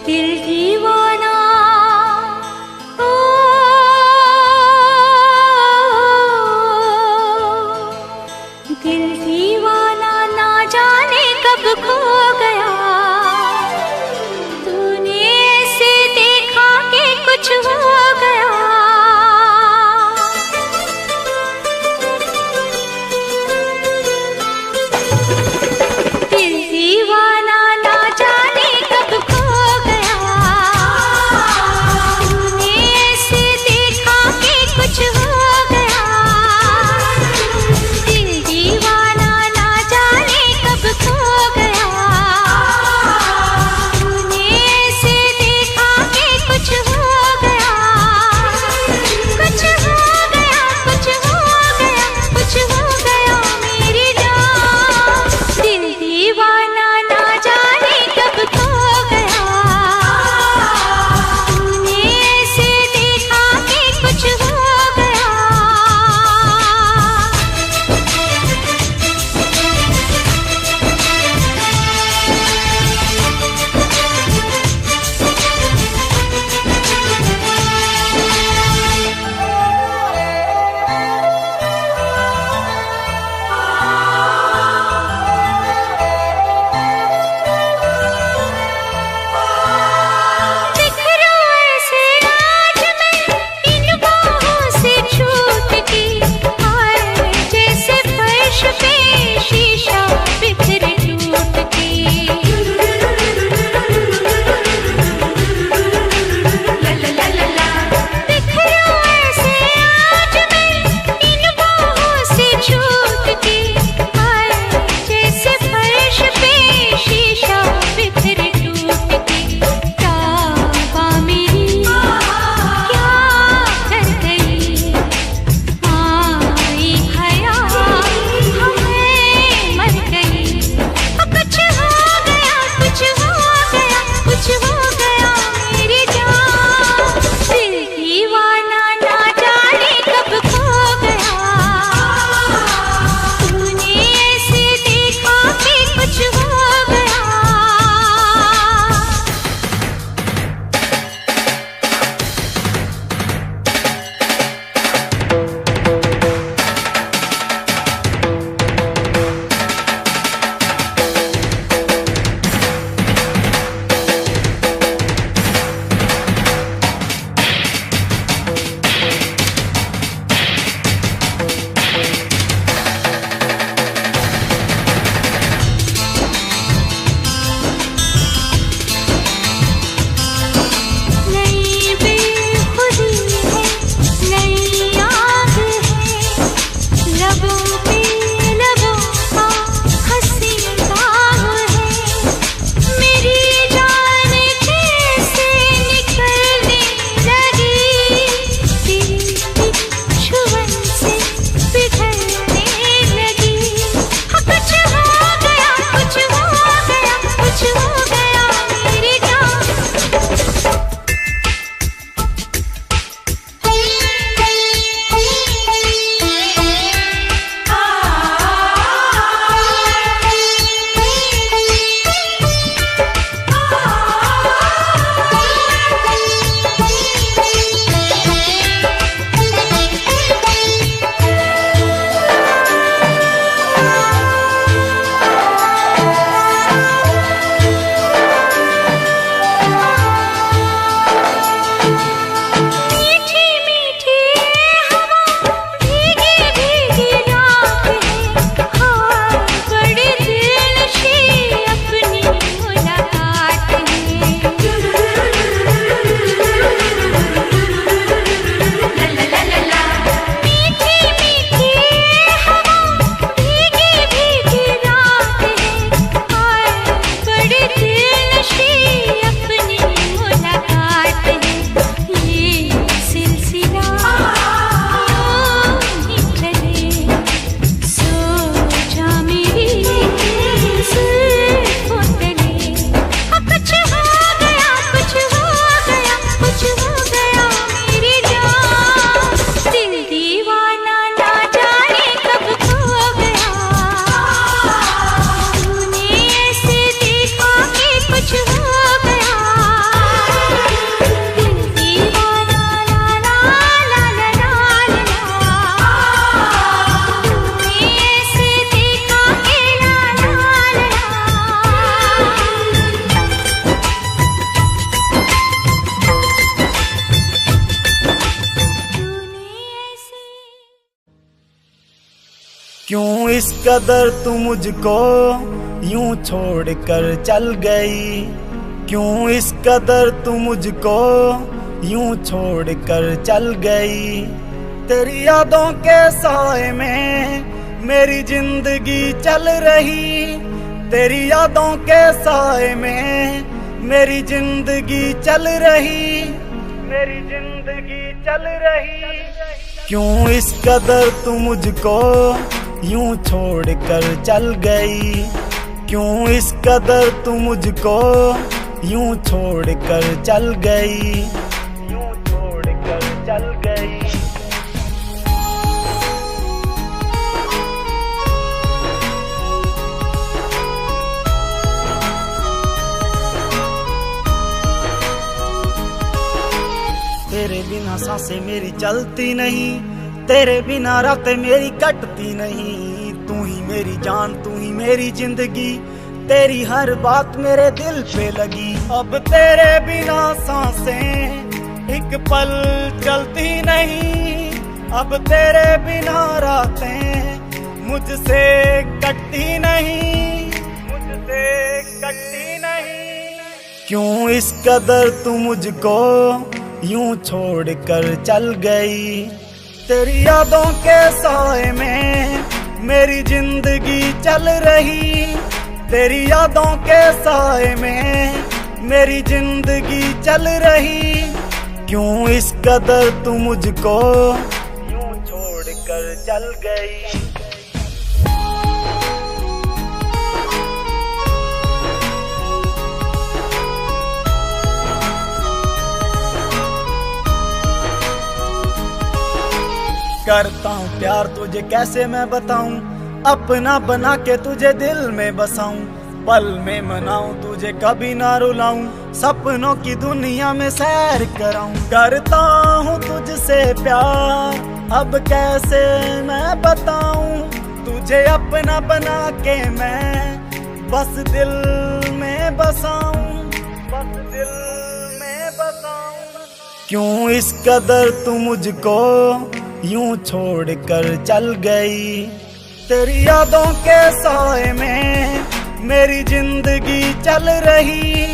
दिल दीवाना ओ, दिल दीवाना ना जाने कब खो गया, तूने ऐसे देखा कि कुछ हो गया। दिल दीवाना ना जाने कब खो गया, तूने ऐसे देखा कि कुछ हो गया। दिल दीवाना ना जाने कब खो गया, इस कदर तू मुझको यूं छोड़ कर चल गई, क्यों इस कदर तू मुझको यूं छोड़ कर चल गई। तेरी यादों के साए में मेरी जिंदगी चल रही, तेरी यादों के साए में मेरी जिंदगी चल रही, मेरी जिंदगी चल रही। क्यों इस कदर तू मुझको यूं छोड़ कर चल गई, क्यों इस कदर तू मुझको यूं छोड़ कर चल गई, यूं छोड़ कर चल गई। तेरे बिना सांसें मेरी चलती नहीं, तेरे बिना रातें मेरी कटती नहीं। तू ही मेरी जान, तू ही मेरी जिंदगी, तेरी हर बात मेरे दिल पे लगी। अब तेरे बिना सांसें एक पल चलती नहीं, अब तेरे बिना रातें मुझसे कटती नहीं, मुझसे कटती नहीं। क्यों इस कदर तू मुझको यूं छोड़ कर चल गई, तेरी यादों के साए में मेरी जिंदगी चल रही, तेरी यादों के साए में मेरी जिंदगी चल रही। क्यों इस कदर तू मुझको यूं छोड़ कर चल गई। करता हूँ प्यार तुझे कैसे मैं बताऊं, अपना बना के तुझे दिल में बसाऊं, पल में मनाऊं तुझे कभी ना रुलाऊं, सपनों की दुनिया में सैर कराऊं। करता हूँ तुझसे प्यार अब कैसे मैं बताऊं, तुझे अपना बना के मैं बस दिल में बसाऊं, बस दिल में बसाऊं। क्यों इस कदर तू मुझको यूं छोड़ कर चल गई, तेरी यादों के साए में मेरी जिंदगी चल रही,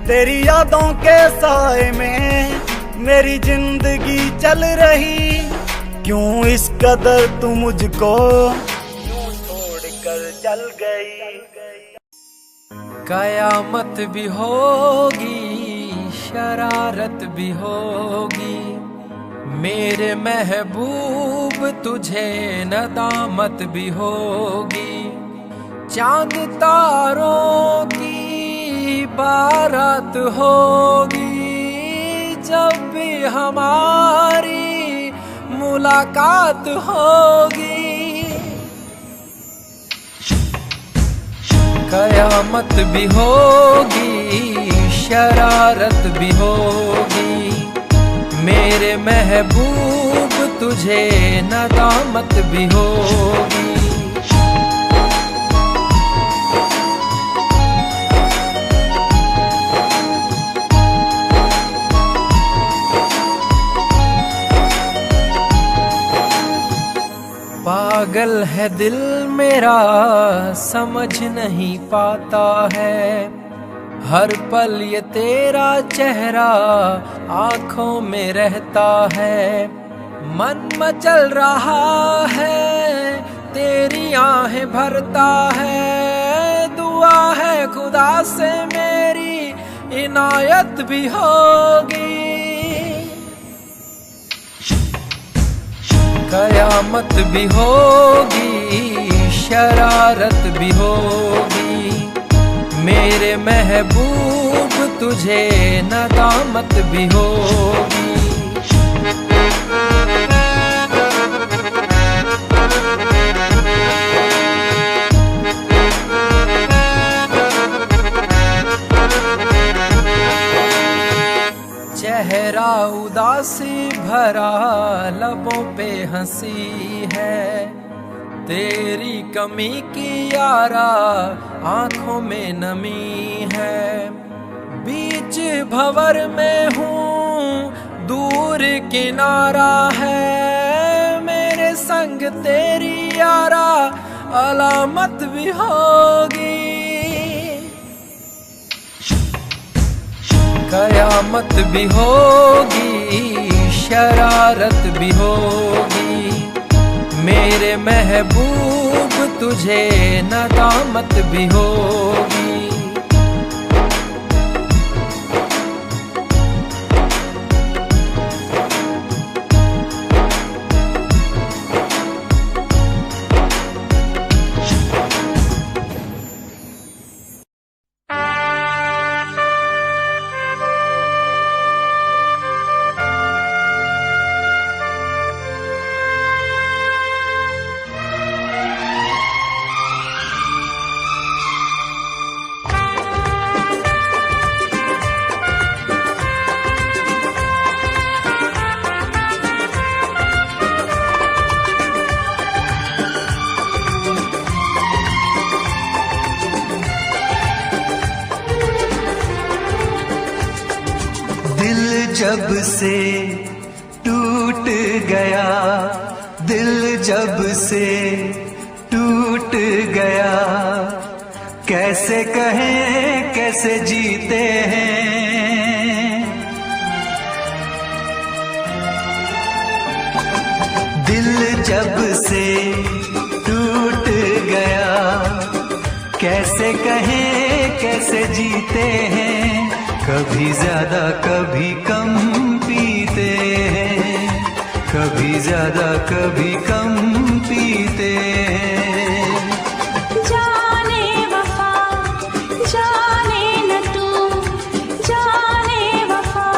तेरी यादों के साए में मेरी जिंदगी चल रही। क्यों इस कदर तू मुझको यूं छोड़ कर चल गई। कयामत भी होगी, शरारत भी होगी, मेरे महबूब तुझे नदामत भी होगी। चांद तारों की बारात होगी, जब भी हमारी मुलाकात होगी। कयामत भी होगी, शरारत भी होगी, मेरे महबूब तुझे नदामत भी होगी। पागल है दिल मेरा, समझ नहीं पाता है, हर पल ये तेरा चेहरा आँखों में रहता है। मन मचल रहा है, तेरी आहें भरता है, दुआ है खुदा से मेरी इनायत भी होगी। कयामत भी होगी, शरारत भी होगी, मेरे महबूब तुझे नदामत भी होगी। चेहरा उदासी भरा, लबों पे हंसी है, तेरी कमी की यारा आँखों में नमी है। बीच भंवर में हूँ, दूर किनारा है, मेरे संग तेरी यारा अलामत भी होगी, कयामत भी होगी, शरारत भी होगी। मेरे महबूब तुझे नदामत भी होगी। जब से टूट गया, दिल जब से टूट गया, कैसे कहें कैसे जीते हैं। दिल जब से टूट गया, कैसे कहें कैसे जीते हैं। कभी ज्यादा कभी कम पीते हैं, कभी ज्यादा कभी कम पीते हैं। जाने वफा जाने न तू, जाने वफा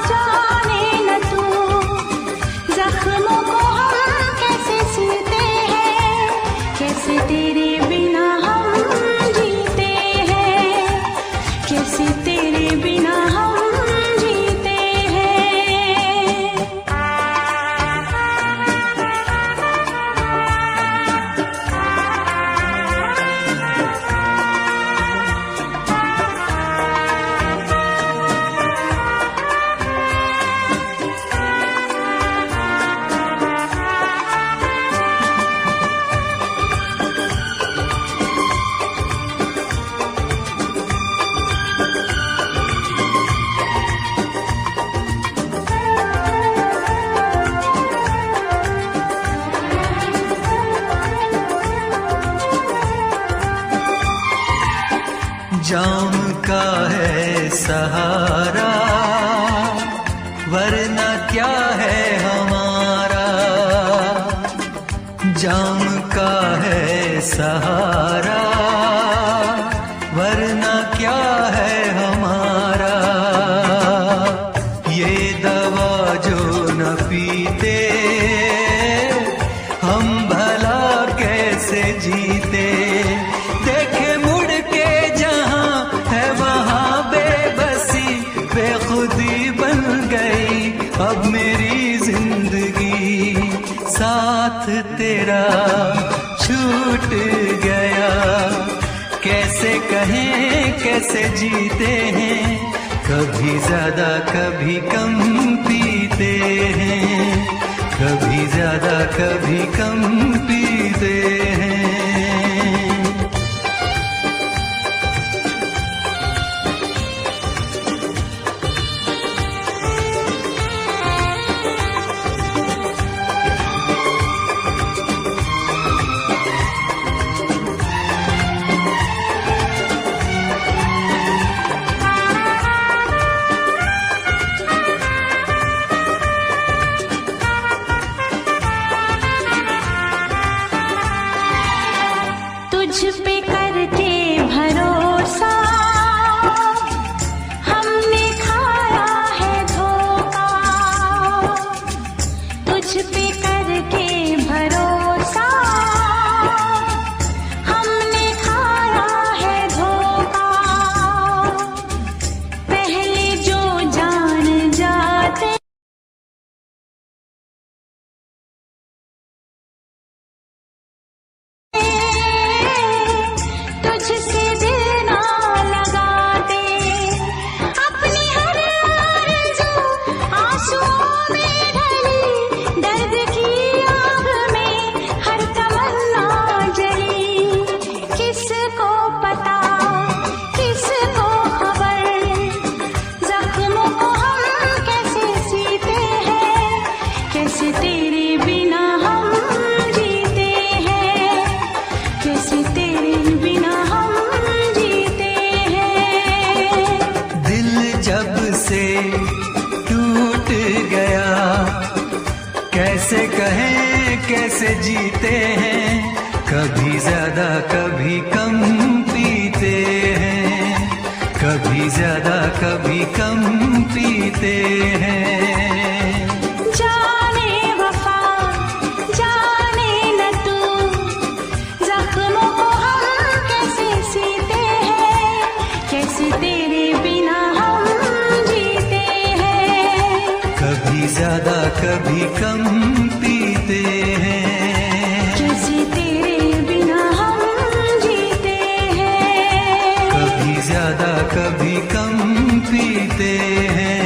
जाने न तू, जख्मों को हम कैसे सीते हैं, कैसे तेरे बिना हम जीते हैं, कैसे तेरे बिना हम जीते हैं। जाम का है सहारा, वरना क्या है हमारा। जाम का है सहारा, वरना क्या है हमारा। ये दवा जो न पीते, हम भला कैसे जीते। देखे मुड़ के जहां है वहां बेबसी, बेखुदी बन गई अब मेरी जिंदगी। साथ तेरा छूट गया, कैसे कहें कैसे जीते हैं। कभी ज्यादा कभी कम पीते हैं, कभी ज्यादा कभी कम पीते हैं। तुझ पे करके भरोसा हमने खाया है धोखा, तुझ पे करके भरोसा हमने खाया है धोखा। पहले जो जान जाते से जीते हैं, कभी ज्यादा कभी कम पीते हैं, कभी ज्यादा कभी कम पीते हैं। जाने वफा जाने न तू, जख्मों को हम कैसे सीते हैं, कैसे तेरे बिना हम जीते हैं। कभी ज्यादा कभी कम पीते हैं, कैसे तेरे बिना हम जीते हैं। कभी ज्यादा कभी कम पीते हैं।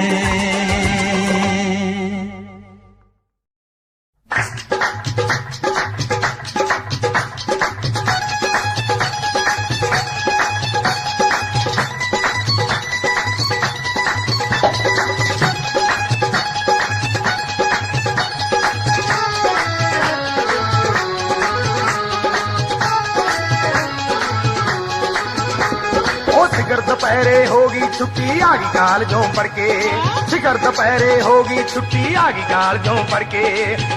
शिखर दोपहरे होगी छुट्टी आगी कालजों पढ़ के, शिखर दोपहरे होगी छुट्टी आगी कालजों पढ़ के,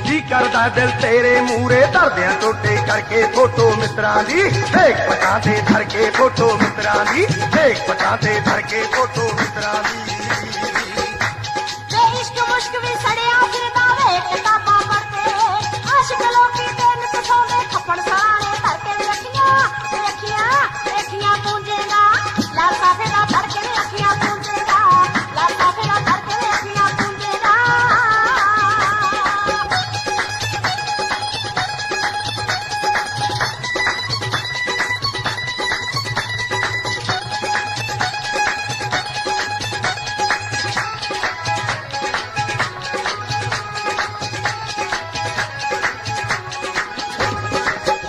जी करदा दिल तेरे मूरे धरदियां टोटे करके, फोटो मित्रां दी देख पटां ते धर के, फोटो मित्रां दी देख पटां ते धर के, फोटो मित्रां दी। इश्क मुश्क भी सड़िया फिरदा वे किताबां पढ़ते, आशिक लोकी ते नितों में थप्पड़ सराने धरके रखियां रखियां रखियां पूंजेगा, लासा फेरा धरके रखियां पूंजेगा, लासा फेरा धरके रखियां पूंजेगा।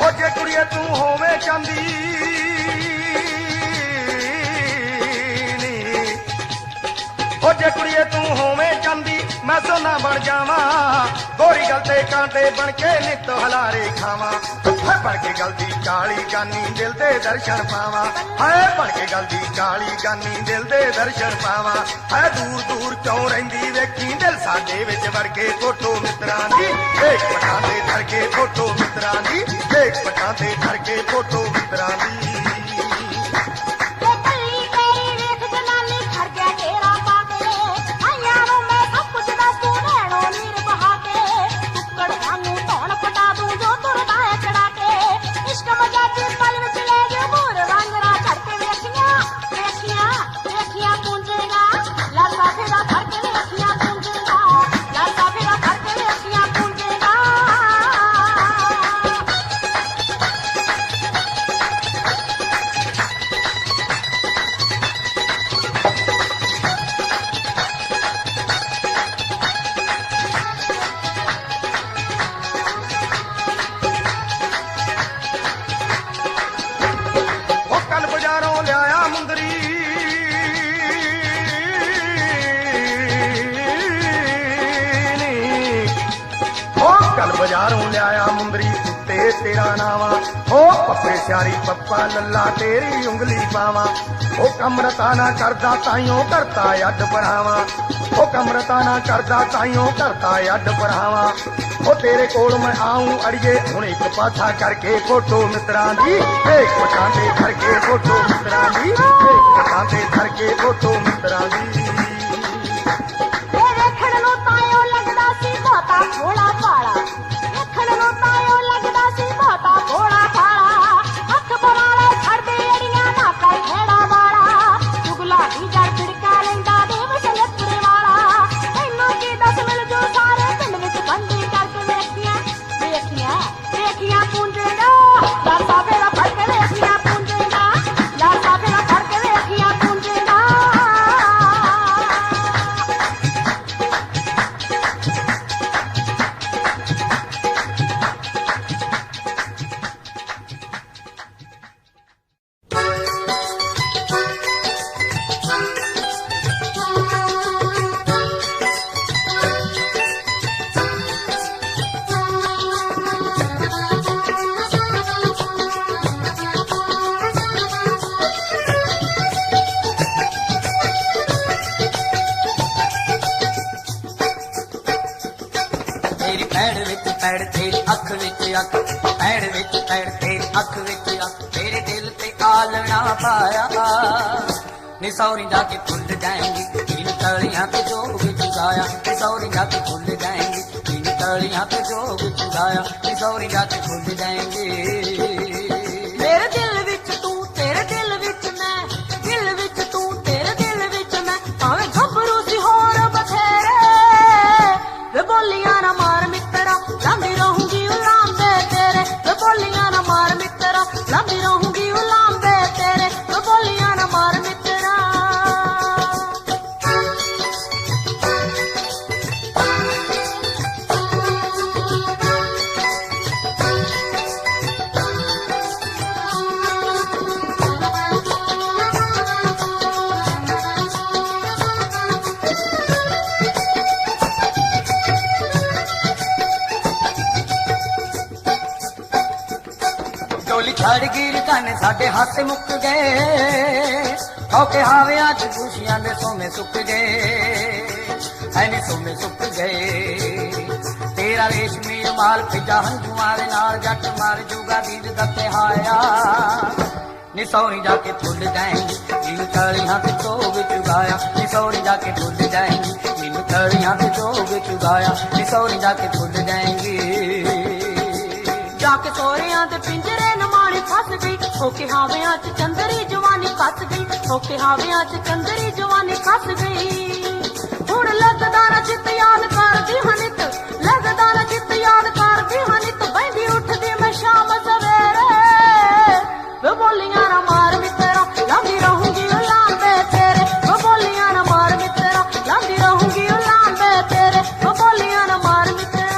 ओ जे कुड़िए तू होवे चांदी नी, ओ जे कुड़िए तू होवे चांदी मैं सोना बन जावा, गोरी गल ते कांटे बन के नित हलारे खावा, है बन के गल दी काली गानी दिल दे दर्शन पावा, है बन के गल दी काली गानी दिल दे दर्शन पावा, है दूर दूर क्यों रहिंदी वेखी दिल साडे विच वड़ के, फोटो मित्रां दी देख पटां ते धर के, फोटो मित्रां दी देख पटां ते धर के, फोटो मित्रां दी। बाजारों लिया मुंदरी ते तेरा नावा, ओ पप्पे स्यारी पप्पा लल्ला तेरी उंगली पावा, ओ कमरता ना करदा ताइयों करता अड बढ़ावा, ओ कमरता ना करदा ताइयों करता अड बढ़ावा, ओ तेरे कोल मैं आऊं अड़िए हुण एक पाछा करके, फोटो मित्रां दी देख पटां ते धर के, फोटो मित्रां दी देख पटां ते धर के, फोटो मित्रां दी। भोला पाला देखण नूं तायो लगदा सी बहुता भोला भाला, हथ बनाले छड़दे अड़ियां ना कर खेड़ा वाला, चुगला दी जड़ छिड़का लैंदा देव सलपुरे वाला, तैनूं की दस मिल जो सारे पिंड विच बंदी करके वेखियां वेखियां वेखियां पूंजेगा, लासा फेरा फड़ के वेखियां पूंजेगा, लासा फेरा फड़ के वेखियां पूंजेगा। तेरी पैड़ विच पैड़ तेरी अख विच अख पैड़ विच पैड़ तेरी अख विच अख तेरे दिल ते आलना पाया नी सौरी जाके खुल जाएंगी इन तलियां पे जोग चुराया नी सौरी जाके खुल जाएंगी इन तलियां पे जोग चुराया नी सौरी जाके खुल जाएंगी मेरे दिल विच तू तेरे दिल विच मैं दिल विच तू तेरे दिल विच मैं भावें घबरू सी होर बथेरे वे बोलियां ना मार मित्रा लांदी रहूंगी उलांबे तेरे वे बोलियां ना मार मित्रा लांदी रहूंगी उलांबे तेरे वे बोलियां ना मार मित्रा डोली छड़ गिर काने साडे हाथ मुक गए औके हावियां च खुशियां दे सोमे सुक गए ऐने सोमे सुक गए तेरा रेशमी रुमाल फिजा हंजुआं दे नाल जट मार जूगा दीद दते हाया नी सौरी जाके फुल जाएंगी इन तलियां पे जोग चुगाया नी सौरी जाके फुल जाएंगी इन तलियां पे जोग चुगाया नी सौरी जाके फुल जाएंगी जाके सोरियां दे पिंजरे नमाणी फस गई होके हावियां च चंदरी जवानी कस गई होके हावियां च चंदरी जवानी कस गई हुण लगदा ना चित याद करदी हनित लगदा ना चित याद करदी हनित बंदी उठदी मैं शाम सवेरे वे बोलियां ना मार मित्रा लांदी रहूंगी उलांबे तेरे वे बोलियां ना मार मित्रा लांदी रहूंगी उलांबे तेरे वे बोलियां ना मार मित्रा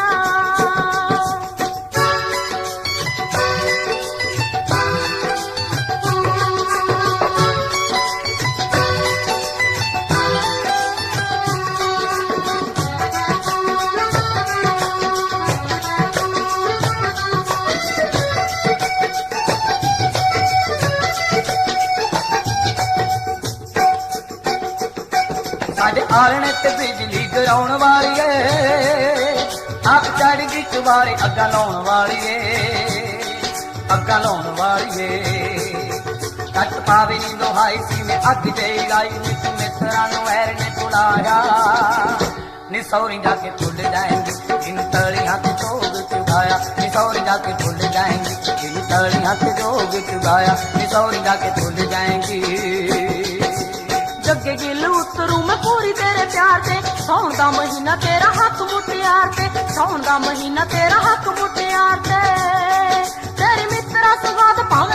साडे आलने ते बिजली गिराउण वाली है अग चढ़ गई चुबारे अग्गा लाउण वाली है अग्गा लाउण वाली है कट पावे नी दोहाई सी में अग जई लाई मित मित्रा नु वैर ने तुड़ाया नी सौरी जाके फुल जाएंगी इन तलियां पे जोग चुगाया नी सौरी जाके फुल जाएंगी इन तलियां पे जोग चुगाया नी सौरी जाके फुल जाएंगी जगे गिल उतरू मैं पूरी तेरे प्यार ते सौन दा महीना तेरा हक मुटियार ते सौन दा महीना तेरा हक मुटियार ते तेरी मित्रा सुगात पावे